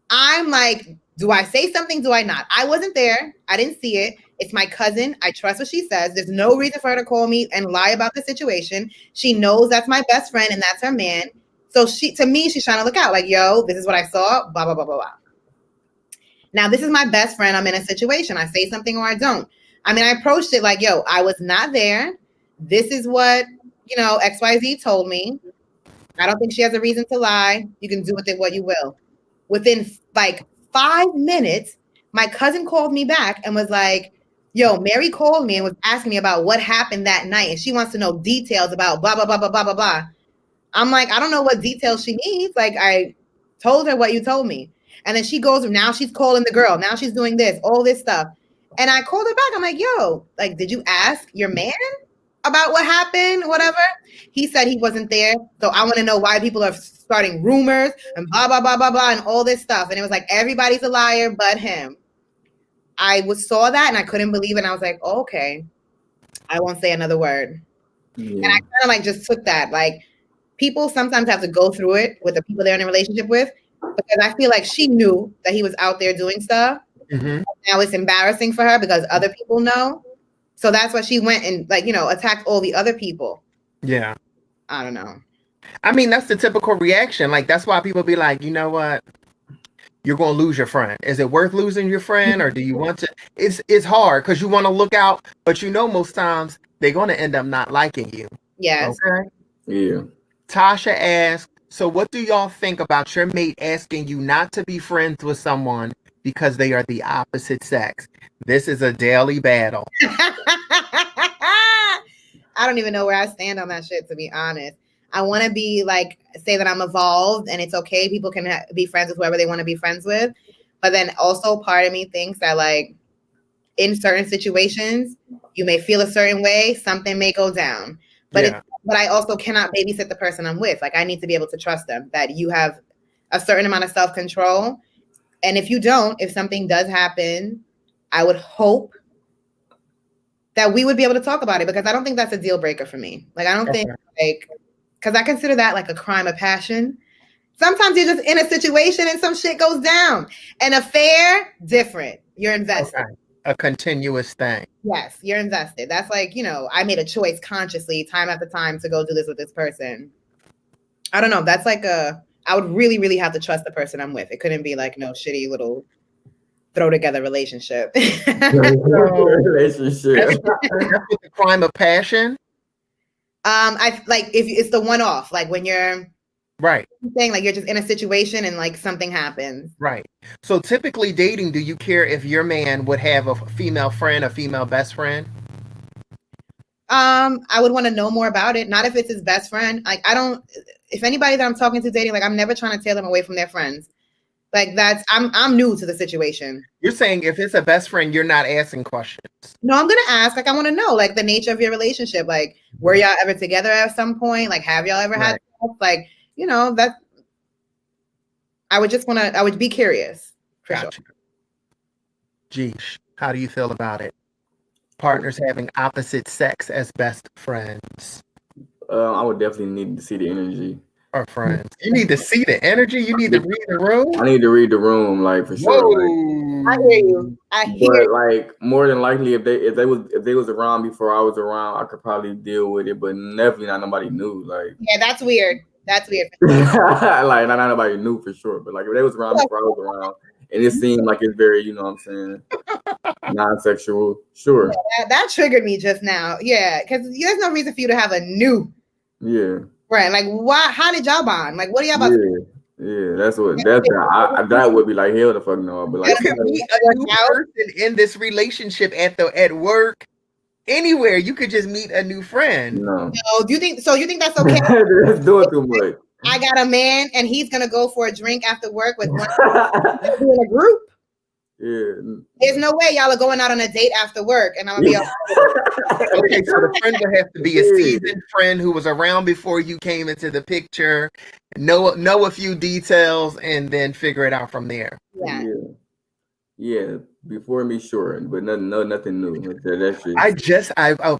I'm like, do I say something? Do I not? I wasn't there. I didn't see it. It's my cousin. I trust what she says. There's no reason for her to call me and lie about the situation. She knows that's my best friend and that's her man. So she's trying to look out yo, this is what I saw, blah, blah, blah, blah, blah. Now, this is my best friend. I'm in a situation. I say something or I don't. I approached it yo, I was not there. This is what, XYZ told me. I don't think she has a reason to lie. You can do with it what you will. Within 5 minutes, my cousin called me back and was like, yo, Mary called me and was asking me about what happened that night. And she wants to know details about blah, blah, blah, blah, blah, blah, blah. I'm like, I don't know what details she needs. I told her what you told me. And then she goes, now she's calling the girl. Now she's doing this, all this stuff. And I called her back. I'm like, yo, did you ask your man about what happened, whatever? He said he wasn't there. So I want to know why people are starting rumors and blah, blah, blah, blah, blah, and all this stuff. And it was everybody's a liar but him. I saw that and I couldn't believe it. And I was like, oh, okay, I won't say another word. Yeah. And I kind of just took that. People sometimes have to go through it with the people they're in a relationship with, because I feel like she knew that he was out there doing stuff. Mm-hmm. Now it's embarrassing for her because other people know. So that's why she went and attacked all the other people. Yeah. I don't know. That's the typical reaction. That's why people be like, you know what? You're going to lose your friend. Is it worth losing your friend, or do you want to? It's hard because you want to look out, but most times they're going to end up not liking you. Yes. Okay. Yeah. Tasha asked, so what do y'all think about your mate asking you not to be friends with someone because they are the opposite sex? This is a daily battle. I don't even know where I stand on that shit, to be honest. I want to be say that I'm evolved and it's okay. People can be friends with whoever they want to be friends with. But then also part of me thinks that in certain situations, you may feel a certain way, something may go down. But it's but I also cannot babysit the person I'm with. Like I need to be able to trust them that you have a certain amount of self-control. And if you don't, if something does happen, I would hope that we would be able to talk about it, because I don't think that's a deal breaker for me. Like, I don't think like, because I consider that like a crime of passion. Sometimes you're just in a situation and some shit goes down. An affair, different. You're invested. Okay. A continuous thing. Yes, you're invested. That's like, you know, I made a choice consciously time after time to go do this with this person. I don't know. That's like I would really, really have to trust the person I'm with. It couldn't be like no shitty little throw together relationship. Relationship. That's the crime of passion. I like if it's the one off, like when you're right saying like you're just in a situation and like something happens. Right. So typically dating, do you care if your man would have a female friend, a female best friend? I would want to know more about it. Not if it's his best friend. Like I don't. If anybody that I'm talking to dating, like I'm never trying to tear them away from their friends. Like that's I'm new to the situation. You're saying if it's a best friend, you're not asking questions. No, I'm gonna ask. Like I want to know like the nature of your relationship. Like were y'all ever together at some point? Like have y'all ever had sex? Like you know that. I would just want to. I would be curious. For sure. Geesh, how do you feel about it? Partners having opposite sex as best friends. I would definitely need to see the energy. Or friends. You need to see the energy. You need to read the room. I need to read the room, like for sure. Like, I hear you. But like more than likely, if they was around before I was around, I could probably deal with it. But definitely not nobody knew. Like yeah, that's weird. That's weird. Like not nobody knew for sure. But like if they was around before I was around, and it seemed like it's very, you know what I'm saying, non-sexual. Sure. Yeah, that triggered me just now. Yeah, because there's no reason for you to have a new. Yeah. Right. Like, why? How did y'all bond? Like, what are y'all about to do? Yeah, that would be like hell the fuck no. But like, you could meet a new person in this relationship at work, anywhere. You could just meet a new friend. No. Do you think so? You think that's okay? That's doing too much. I got a man, and he's gonna go for a drink after work with one in a group. Yeah. There's no way y'all are going out on a date after work, and I'm gonna be okay. So the friend would have to be a seasoned friend who was around before you came into the picture, know a few details, and then figure it out from there. Yeah. Before me, sure, but nothing new. I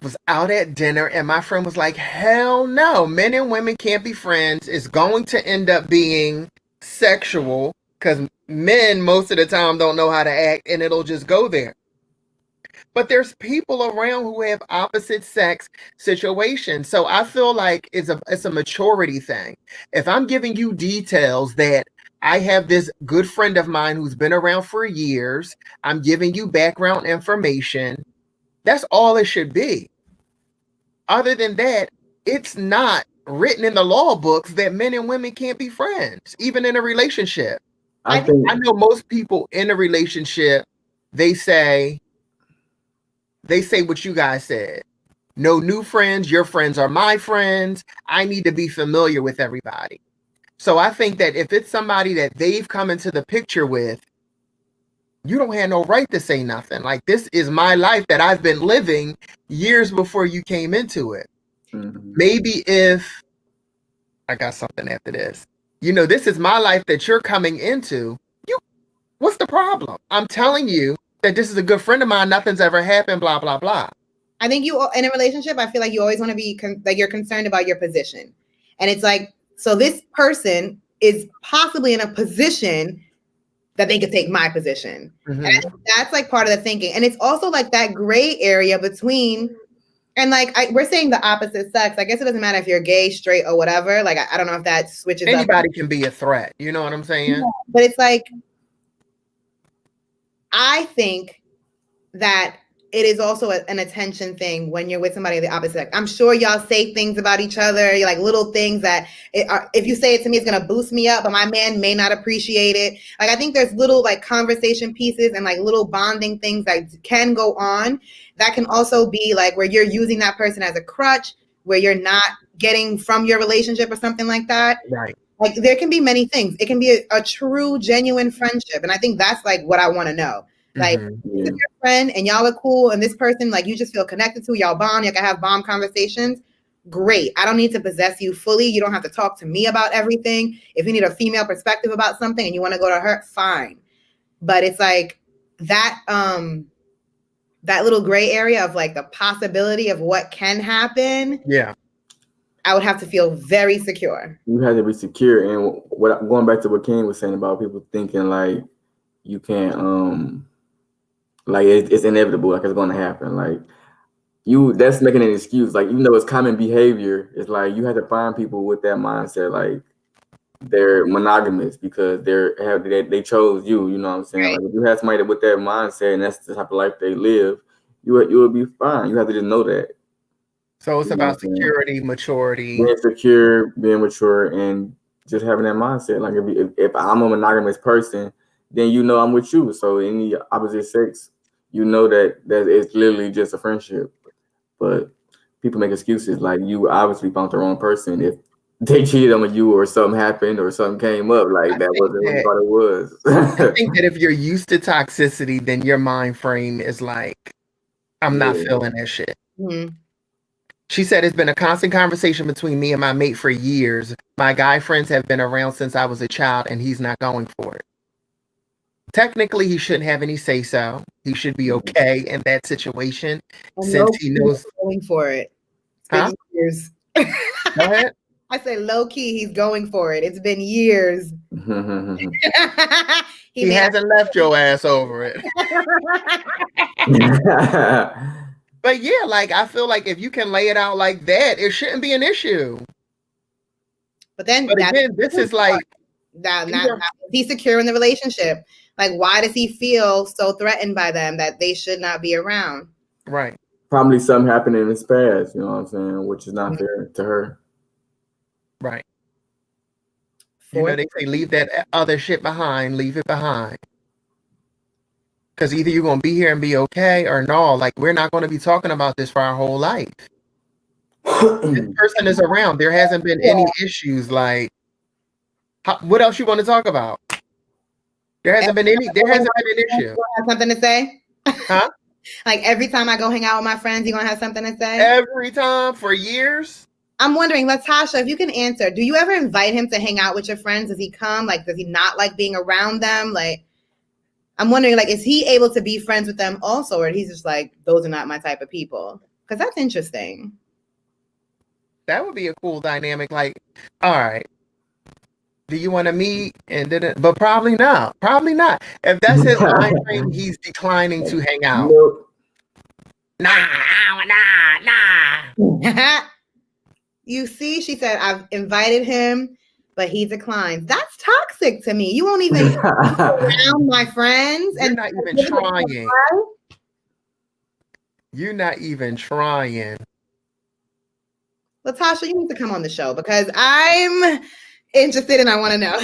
was out at dinner, and my friend was like, "Hell no, men and women can't be friends. It's going to end up being sexual." Because men most of the time don't know how to act, and it'll just go there. But there's people around who have opposite sex situations. So I feel like it's a maturity thing. If I'm giving you details that I have this good friend of mine who's been around for years, I'm giving you background information, that's all it should be. Other than that, it's not written in the law books that men and women can't be friends, even in a relationship. I know most people in a relationship, they say what you guys said. No new friends. Your friends are my friends. I need to be familiar with everybody. So I think that if it's somebody that they've come into the picture with, you don't have no right to say nothing. Like, this is my life that I've been living years before you came into it. Mm-hmm. Maybe if I got something after this. You know, this is my life that you're coming into. What's the problem? I'm telling you that this is a good friend of mine. Nothing's ever happened, blah, blah, blah. I think you, in a relationship, I feel like you always want to be, like you're concerned about your position. And it's like, so this person is possibly in a position that they could take my position. Mm-hmm. And that's like part of the thinking. And it's also like that gray area between, and like we're saying the opposite sex. I guess it doesn't matter if you're gay, straight, or whatever. Like I don't know if that switches. Anybody can be a threat. You know what I'm saying? Yeah, but it's like, I think that it is also an attention thing when you're with somebody of the opposite sex. I'm sure y'all say things about each other, like little things that if you say it to me, it's going to boost me up, but my man may not appreciate it. Like, I think there's little like conversation pieces and like little bonding things that can go on that can also be like where you're using that person as a crutch, where you're not getting from your relationship or something like that. Right. Like there can be many things. It can be a true, genuine friendship. And I think that's like what I want to know. Like, if you're a friend and y'all are cool and this person, like you just feel connected to, y'all bond, you can have bomb conversations, great. I don't need to possess you fully. You don't have to talk to me about everything. If you need a female perspective about something and you want to go to her, fine. But it's like that that little gray area of like the possibility of what can happen. Yeah. I would have to feel very secure. You have to be secure. And what going back to what Ken was saying about people thinking like you can't like it's inevitable, like it's gonna happen. Like that's making an excuse. Like even though it's common behavior, it's like you have to find people with that mindset, like they're monogamous because they chose you. You know what I'm saying? Right. Like if you have somebody with that mindset and that's the type of life they live, you will be fine. You have to just know that. So it's about security, maturity, being secure, being mature, and just having that mindset. Like if I'm a monogamous person, then you know I'm with you. So any opposite sex, you know that it's literally just a friendship. But people make excuses like you obviously found the wrong person if they cheated on you or something happened or something came up. Like that wasn't what you thought it was. I think that if you're used to toxicity, then your mind frame is like, I'm not feeling that shit. Mm-hmm. She said, it's been a constant conversation between me and my mate for years. My guy friends have been around since I was a child and he's not going for it. Technically, he shouldn't have any say-so. He should be okay in that situation since he knows going for it. Huh? Years. Go ahead. I say low key, he's going for it. It's been years. he hasn't left your ass over it. But yeah, like I feel like if you can lay it out like that, it shouldn't be an issue. But again, this is like he's secure in the relationship. Like, why does he feel so threatened by them that they should not be around? Right. Probably something happened in his past, you know what I'm saying, which is not fair to her. Right. You know, they say leave that other shit behind, leave it behind. Because either you're going to be here and be okay or no. Like, we're not going to be talking about this for our whole life. This person is around. There hasn't been any issues. Like, what else you want to talk about? There hasn't been an issue. Have something to say? Huh? Like every time I go hang out with my friends, you're going to have something to say? Every time for years? I'm wondering, Latasha, if you can answer, do you ever invite him to hang out with your friends? Does he come? Like, does he not like being around them? Like, I'm wondering, like, is he able to be friends with them also? Or he's just like, those are not my type of people? Because that's interesting. That would be a cool dynamic. Like, all right. Do you want to meet? But probably not. Probably not. If that's his mind frame, he's declining to hang out. Nah. You see, she said, I've invited him, but he declines. That's toxic to me. You won't even around my friends. You're not even trying. You're not even trying. Latasha, you need to come on the show because I'm interested and I want to know.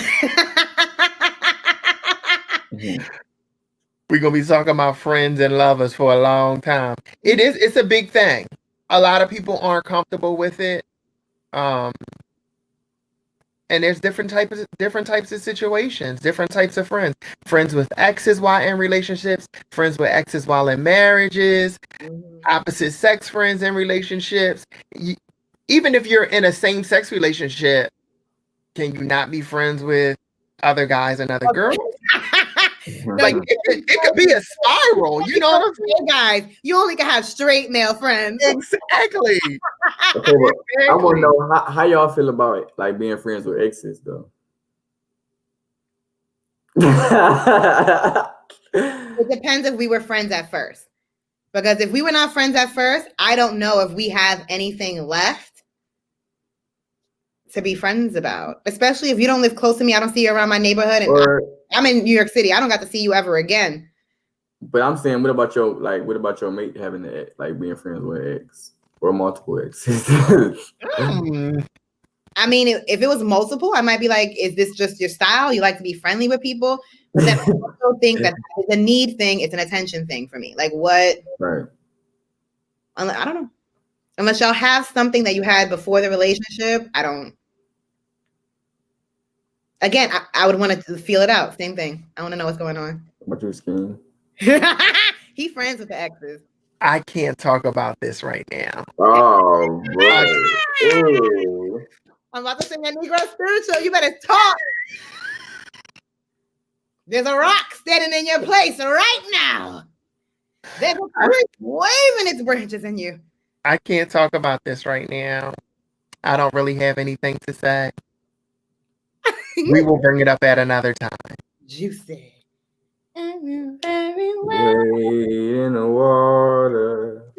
We're going to be talking about friends and lovers for a long time. It's a big thing. A lot of people aren't comfortable with it. And there's different types of situations, different types of friends. Friends with exes while in relationships, friends with exes while in marriages, opposite sex friends in relationships. Even if you're in a same-sex relationship, can you not be friends with other guys and other girls? Like it could be a spiral, you know what I'm saying? Guys, you only can have straight male friends. Exactly. Okay, well, I want to know how y'all feel about it, like being friends with exes, though. It depends if we were friends at first. Because if we were not friends at first, I don't know if we have anything left to be friends about, especially if you don't live close to me. I don't see you around my neighborhood, and I'm in New York City. I don't got to see you ever again. But I'm saying, what about your mate having being friends with ex or multiple exes? I mean, if it was multiple, I might be like, is this just your style? You like to be friendly with people? But then I also think that it's a need thing. It's an attention thing for me. Like what? Right. I don't know. Unless y'all have something that you had before the relationship, I don't. Again, I would want to feel it out. Same thing. I want to know what's going on. What you scheme? He friends with the exes. I can't talk about this right now. Oh, bro. I'm about to sing a Negro spiritual. You better talk. There's a rock standing in your place right now. There's a tree waving its branches in you. I can't talk about this right now. I don't really have anything to say. We will bring it up at another time. Juicy. In the water.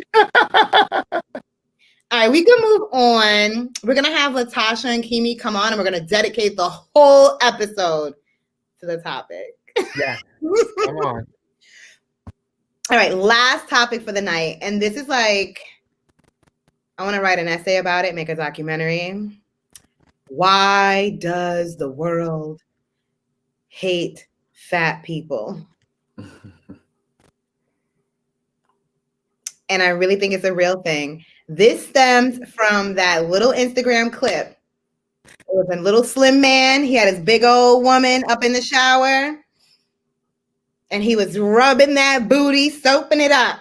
All right, we can move on. We're going to have Latasha and Kimi come on, and we're going to dedicate the whole episode to the topic. Yeah. Come on. All right, last topic for the night. And this is like, I want to write an essay about it, make a documentary. Why does the world hate fat people? And I really think it's a real thing. This stems from that little Instagram clip. It was a little slim man. He had his big old woman up in the shower. And he was rubbing that booty, soaping it up.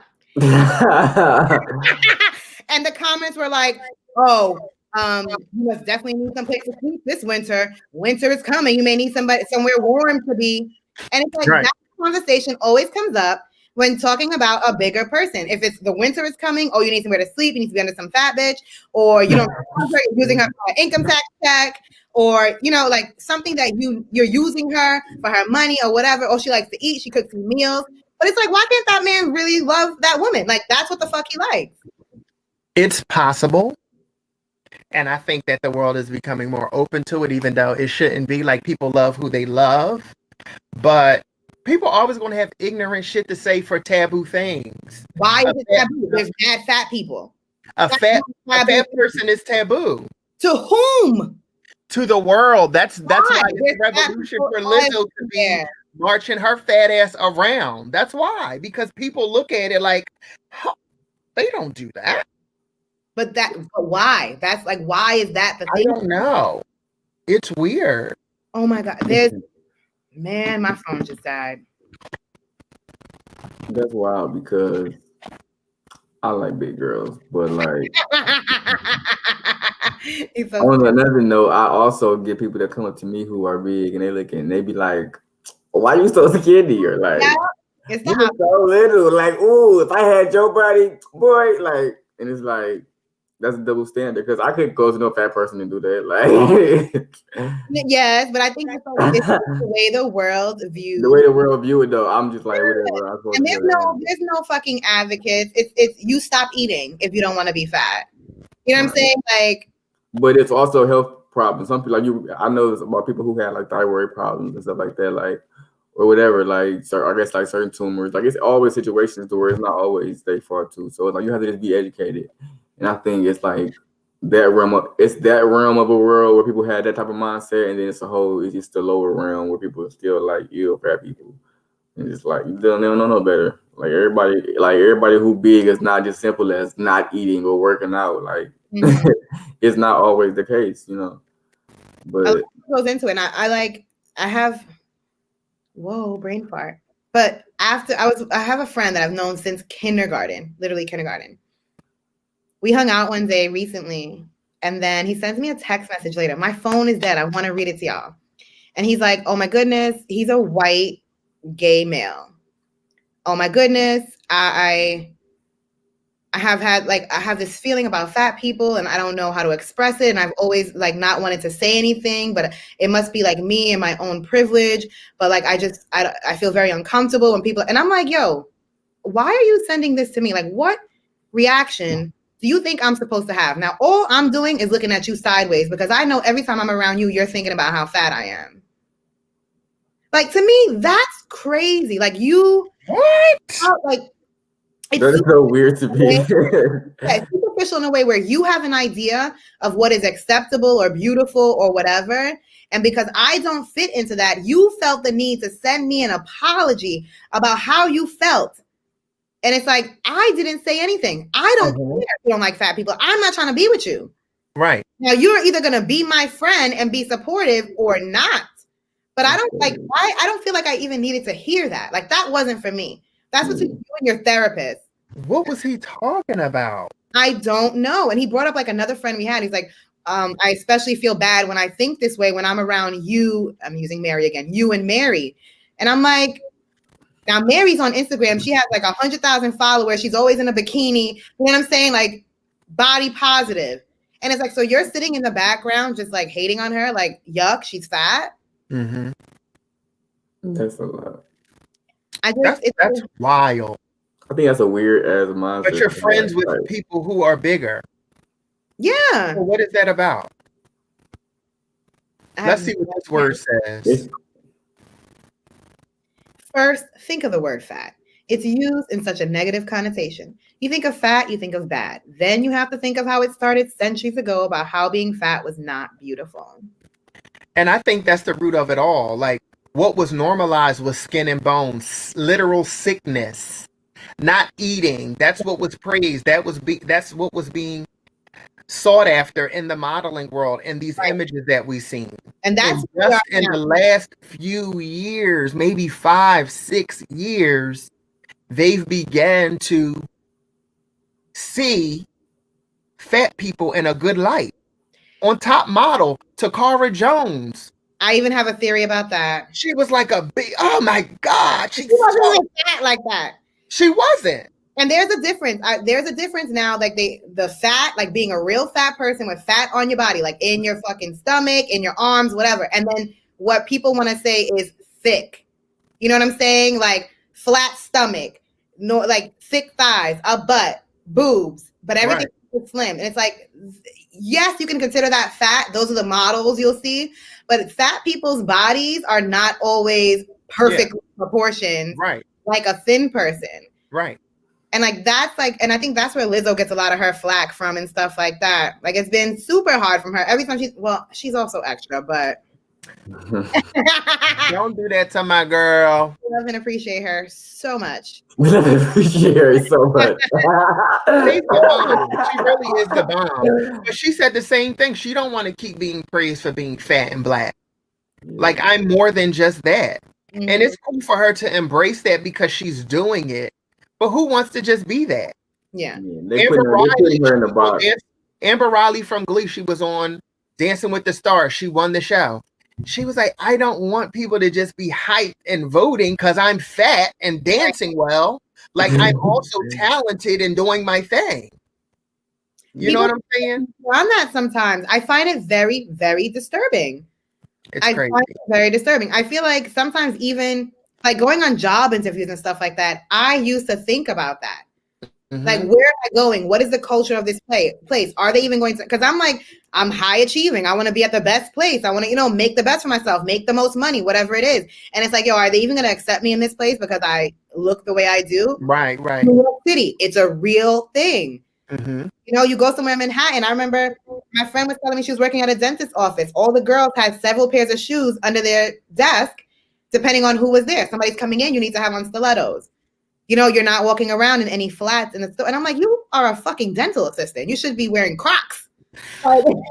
And the comments were like, oh, you must definitely need some place to sleep this winter. Winter is coming. You may need somewhere warm to be. And it's like that conversation always comes up when talking about a bigger person. If it's the winter is coming, oh, you need somewhere to sleep, you need to be under some fat bitch, or you don't you're using her for an income tax check, or like something that you're using her for her money or whatever, or she likes to eat, she cooks some meals. But it's like, why can't that man really love that woman? Like, that's what the fuck he likes. It's possible. And I think that the world is becoming more open to it, even though it shouldn't be. Like, people love who they love. But people are always going to have ignorant shit to say for taboo things. Why is it taboo? There's mad fat people. A fat person is taboo. To whom? To the world. That's why it's a revolution for Lizzo to be marching her fat ass around. That's why. Because people look at it like, they don't do that. But why? That's like, why is that the thing? I don't know. It's weird. Oh my God. Man, my phone just died. That's wild because I like big girls, but like on another note, I also get people that come up to me who are big and they be like, why are you so skinny? Or like, you so little. Like, ooh, if I had your body, boy, like, and it's like, that's a double standard because I could go to no fat person and do that. Like, yes, but I think it's the way the world views. The way the world view it, though, I'm just like, whatever. And there's no fucking advocates. It's you stop eating if you don't want to be fat. You know what I'm saying? Like, but it's also health problems. Some people I know about people who had like thyroid problems and stuff like that, like, or whatever. Like, so I guess like certain tumors. Like, it's always situations where it's not always they far too. So it's like you have to just be educated. And I think it's like that realm of a world where people had that type of mindset, and then it's just the lower realm where people are still like ill fat people, and it's like they don't know no better. Like everybody who big is not just simple as not eating or working out. Like it's not always the case, But it goes into it. And I have brain fart. But I have a friend that I've known since kindergarten, literally kindergarten. We hung out one day recently, and then he sends me a text message later. My phone is dead. I want to read it to y'all. And he's like, oh my goodness, he's a white gay male. Oh my goodness, I have this feeling about fat people, and I don't know how to express it. And I've always like not wanted to say anything, but it must be like me and my own privilege. But like, I feel very uncomfortable when people, and I'm like, yo, why are you sending this to me? Like, what reaction do you think I'm supposed to have? Now, all I'm doing is looking at you sideways because I know every time I'm around you, you're thinking about how fat I am. Like, to me, that's crazy. Like, like, that is so weird to me. It's superficial in a way where you have an idea of what is acceptable or beautiful or whatever. And because I don't fit into that, you felt the need to send me an apology about how you felt. And it's like, I didn't say anything. I don't care if you don't like fat people. I'm not trying to be with you. Right. Now, you're either going to be my friend and be supportive or not. But I don't feel like I even needed to hear that. Like, that wasn't for me. That's between you and your therapist. What was he talking about? I don't know. And he brought up like another friend we had. He's like, I especially feel bad when I think this way when I'm around you. I'm using Mary again, you and Mary. And I'm like, now Mary's on Instagram. She has like 100,000 followers. She's always in a bikini. You know what I'm saying? Like body positive. And it's like, so you're sitting in the background just like hating on her, like, yuck, she's fat. Mm-hmm. That's a lot. That's wild. I think that's a weird ass mindset. But you're friends with people who are bigger. Yeah. So what is that about? Let's see what this word says. First, think of the word fat. It's used in such a negative connotation. You think of fat, you think of bad. Then you have to think of how it started centuries ago about how being fat was not beautiful. And I think that's the root of it all. Like what was normalized was skin and bones, literal sickness, not eating. That's what was praised. That's what was being sought after in the modeling world and these images that we've seen. And that's just in the last few years, maybe 5-6 years, they've began to see fat people in a good light. On Top Model, Takara Jones. I even have a theory about that. She was like a big, oh my God. She wasn't like fat like that. She wasn't. And there's a difference. There's a difference now, like the fat, like being a real fat person with fat on your body, like in your fucking stomach, in your arms, whatever. And then what people want to say is thick. You know what I'm saying? Like flat stomach, no, like thick thighs, a butt, boobs, but everything is slim. And it's like, yes, you can consider that fat. Those are the models you'll see. But fat people's bodies are not always perfectly proportioned, like a thin person. Right. And like that's like, and I think that's where Lizzo gets a lot of her flack from and stuff like that. Like it's been super hard from her every time she's also extra, but don't do that to my girl. I love and appreciate her so much. Appreciate her so much. She's the bomb. She really is the bomb. But she said the same thing. She don't want to keep being praised for being fat and black. Like I'm more than just that. Mm-hmm. And it's cool for her to embrace that because she's doing it. But who wants to just be that? Yeah. Amber Riley from Glee, she was on Dancing with the Stars. She won the show. She was like, I don't want people to just be hyped and voting because I'm fat and dancing well. Like I'm also talented and doing my thing. You know what I'm saying? On that sometimes. I find it very, very disturbing. It's crazy. Find it very disturbing. I feel like sometimes even like going on job interviews and stuff like that, I used to think about that. Mm-hmm. Like, where am I going? What is the culture of this place? Are they even going to? Because I'm like, I'm high achieving. I want to be at the best place. I want to, make the best for myself, make the most money, whatever it is. And it's like, are they even going to accept me in this place because I look the way I do? Right. New York City, it's a real thing. Mm-hmm. You go somewhere in Manhattan. I remember my friend was telling me she was working at a dentist's office. All the girls had several pairs of shoes under their desk, depending on who was there. Somebody's coming in, you need to have on stilettos. You're not walking around in any flats in the store. And I'm like, you are a fucking dental assistant. You should be wearing Crocs. You're walking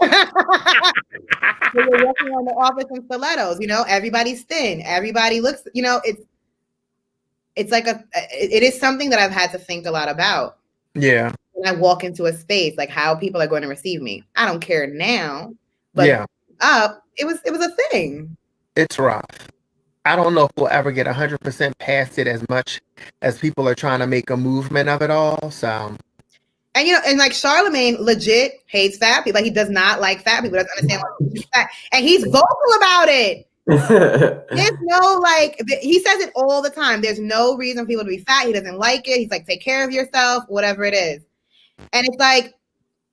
on the office in stilettos. Everybody's thin. Everybody looks, it's like it is something that I've had to think a lot about. Yeah. When I walk into a space, like how people are going to receive me. I don't care now, but it was a thing. It's rough. I don't know if we'll ever get 100% past it as much as people are trying to make a movement of it all. So, and and like Charlemagne legit hates fat people. Like he does not like fat people. Doesn't understand why he's fat, and he's vocal about it. There's no he says it all the time. There's no reason for people to be fat. He doesn't like it. He's like, take care of yourself, whatever it is. And it's like,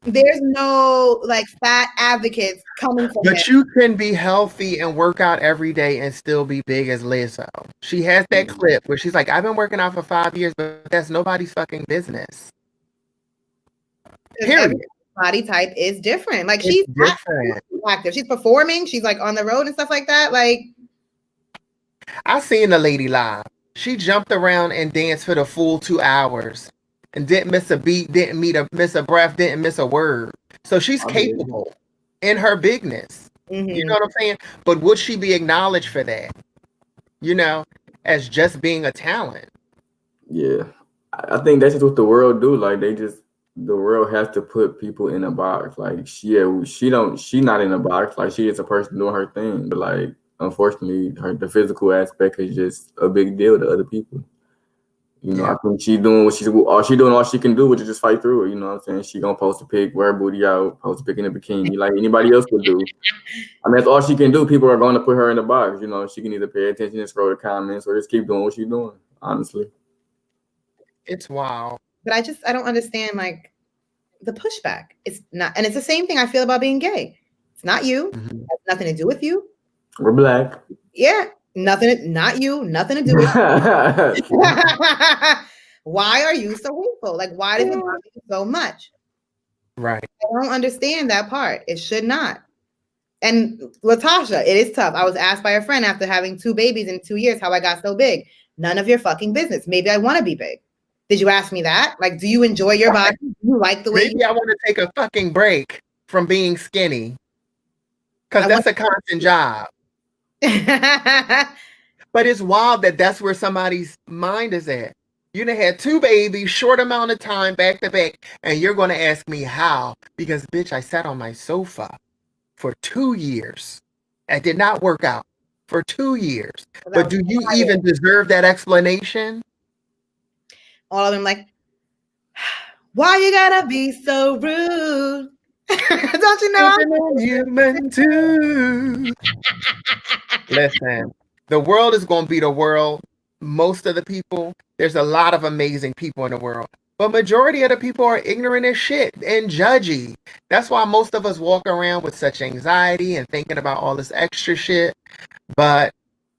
there's no fat advocates coming from But you can be healthy and work out every day and still be big as Lizzo. She has that clip where she's like, I've been working out for 5 years, but that's nobody's fucking business. Period. Body type is different. Like she's different. Active. She's performing. She's on the road and stuff like that. I seen the lady live. She jumped around and danced for the full 2 hours. And didn't miss a beat, didn't miss a breath, didn't miss a word. So she's capable in her bigness. Mm-hmm. You know what I'm saying? But would she be acknowledged for that? As just being a talent? Yeah. I think that's just what the world do. Like the world has to put people in a box. Like she not in a box. Like she is a person doing her thing. But like unfortunately, the physical aspect is just a big deal to other people. You know, I think she's doing all she can do, which is just fight through it. You know what I'm saying? She gonna post a pic, wear her booty out, post a pic in a bikini, like anybody else would do. I mean, that's all she can do. People are going to put her in the box. You know, she can either pay attention and scroll the comments or just keep doing what she's doing. Honestly, it's wild. But I don't understand like the pushback. It's not, and it's the same thing I feel about being gay. It's not you. It has nothing to do with you. We're black. Yeah. Nothing, not you, nothing to do with you. Why are you so hateful? Like, why does it bother you so much? Right. I don't understand that part. It should not. And Latasha, it is tough. I was asked by a friend after having 2 babies in 2 years how I got so big. None of your fucking business. Maybe I want to be big. Did you ask me that? Like, do you enjoy your body? Do you like the way Maybe I want to take a fucking break from being skinny. Because that's a constant job. But it's wild that that's where somebody's mind is at. You done had 2 babies, short amount of time, back to back, and you're going to ask me how? Because, bitch, I sat on my sofa for 2 years. I did not work out for 2 years. But do you even deserve that explanation? All of them like, why you gotta be so rude? Don't you know I'm human too? Listen, the world is going to be the world. Most of the people, there's a lot of amazing people in the world, but majority of the people are ignorant as shit and judgy. That's why most of us walk around with such anxiety and thinking about all this extra shit. But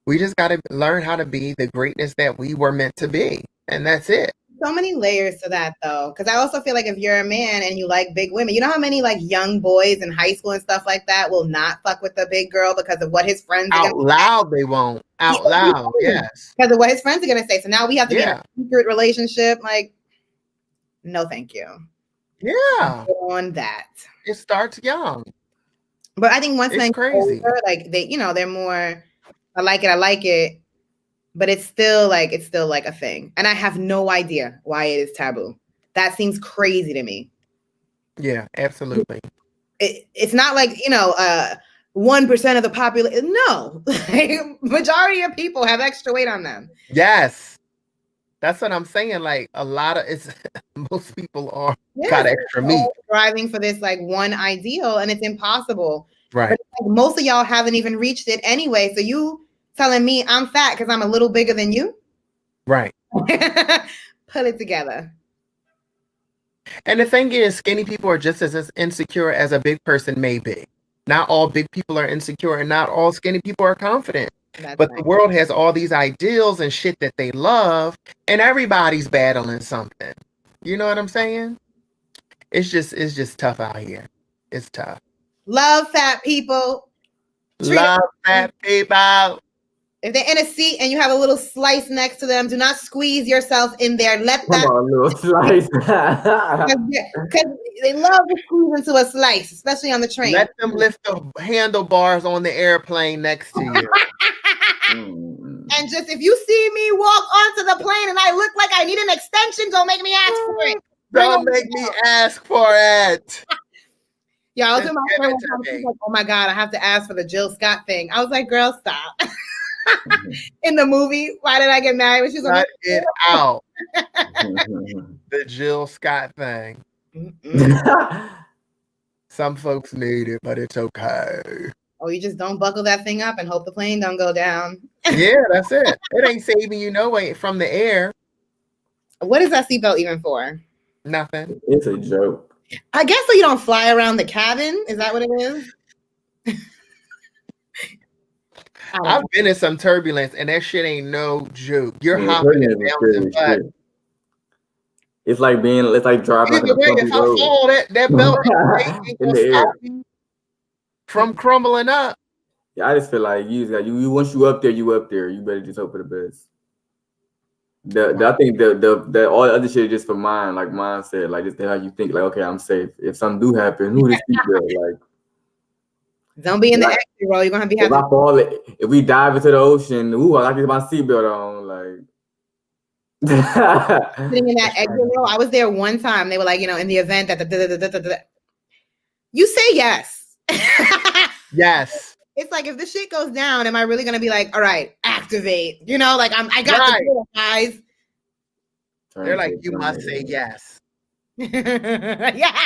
we just got to learn how to be the greatness that we were meant to be. And that's it. So many layers to that though, because I also feel like if you're a man and you like big women, you know how many like young boys in high school and stuff like that will not fuck with the big girl because of what his friends are out loud say? They won't out loud, yes, because of what his friends are gonna say. So now we have to be in a secret relationship. Like, no, thank you. Yeah, on that, it starts young, but I think once it's crazy. Older, like they, you know, they're more. I like it. But it's still like a thing. And I have no idea why it is taboo. That seems crazy to me. Yeah, absolutely. It's not like, you know, 1% of the population. No, majority of people have extra weight on them. Yes. That's what I'm saying. Like a lot of most people are got extra meat. Striving for this like one ideal and it's impossible. Right. But like, most of y'all haven't even reached it anyway. So you telling me I'm fat because I'm a little bigger than you? Right. Put it together. And the thing is, skinny people are just as insecure as a big person may be. Not all big people are insecure and not all skinny people are confident. But the world has all these ideals and shit that they love, and everybody's battling something. You know what I'm saying? It's just tough out here. It's tough. Love fat people. Love fat people. If they're in a seat and you have a little slice next to them, do not squeeze yourself in there. Let that. Come on, little slice. Because they love to squeeze into a slice, especially on the train. Let them lift the handlebars on the airplane next to you. And just if you see me walk onto the plane and I look like I need an extension, don't make me ask for it. Don't make me ask for it. Yeah, I was in my friend like, oh my God, I have to ask for the Jill Scott thing. I was like, girl, stop. In the movie, Why Did I Get Married? She's like, it out. The Jill Scott thing. Some folks need it, but it's okay. Oh, you just don't buckle that thing up and hope the plane don't go down. Yeah, that's it. It ain't saving you no way from the air. What is that seatbelt even for? Nothing. It's a joke. I guess so you don't fly around the cabin. Is that what it is? I've been in some turbulence and that shit ain't no joke. You're hopping and bouncing back. It's like driving. Either way, if I fall, that belt ain't in the air from crumbling up. Yeah, I just feel like you once you up there, you better just hope for the best. I think the all the other shit is just for mine, like mine said, like just how you think, like, okay, I'm safe. If something do happen, who this people like. Don't be in the exit row. You're gonna be having. If we dive into the ocean, I like to get my seatbelt on. Like, Sitting in that exit row. I was there one time. They were like, in the event that you say yes. Yes. It's like, if the shit goes down, am I really gonna be like, all right, activate? Like I got the deal, guys. They're like, you must say yes. Yeah.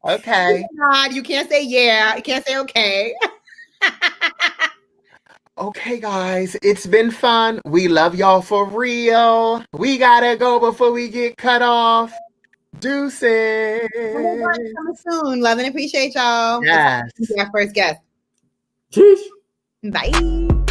Okay. God, you can't say yeah. You can't say okay. Okay, guys, it's been fun. We love y'all for real. We gotta go before we get cut off. Deuces. Coming soon. Love and appreciate y'all. Yes. Our first guest. Sheesh. Bye.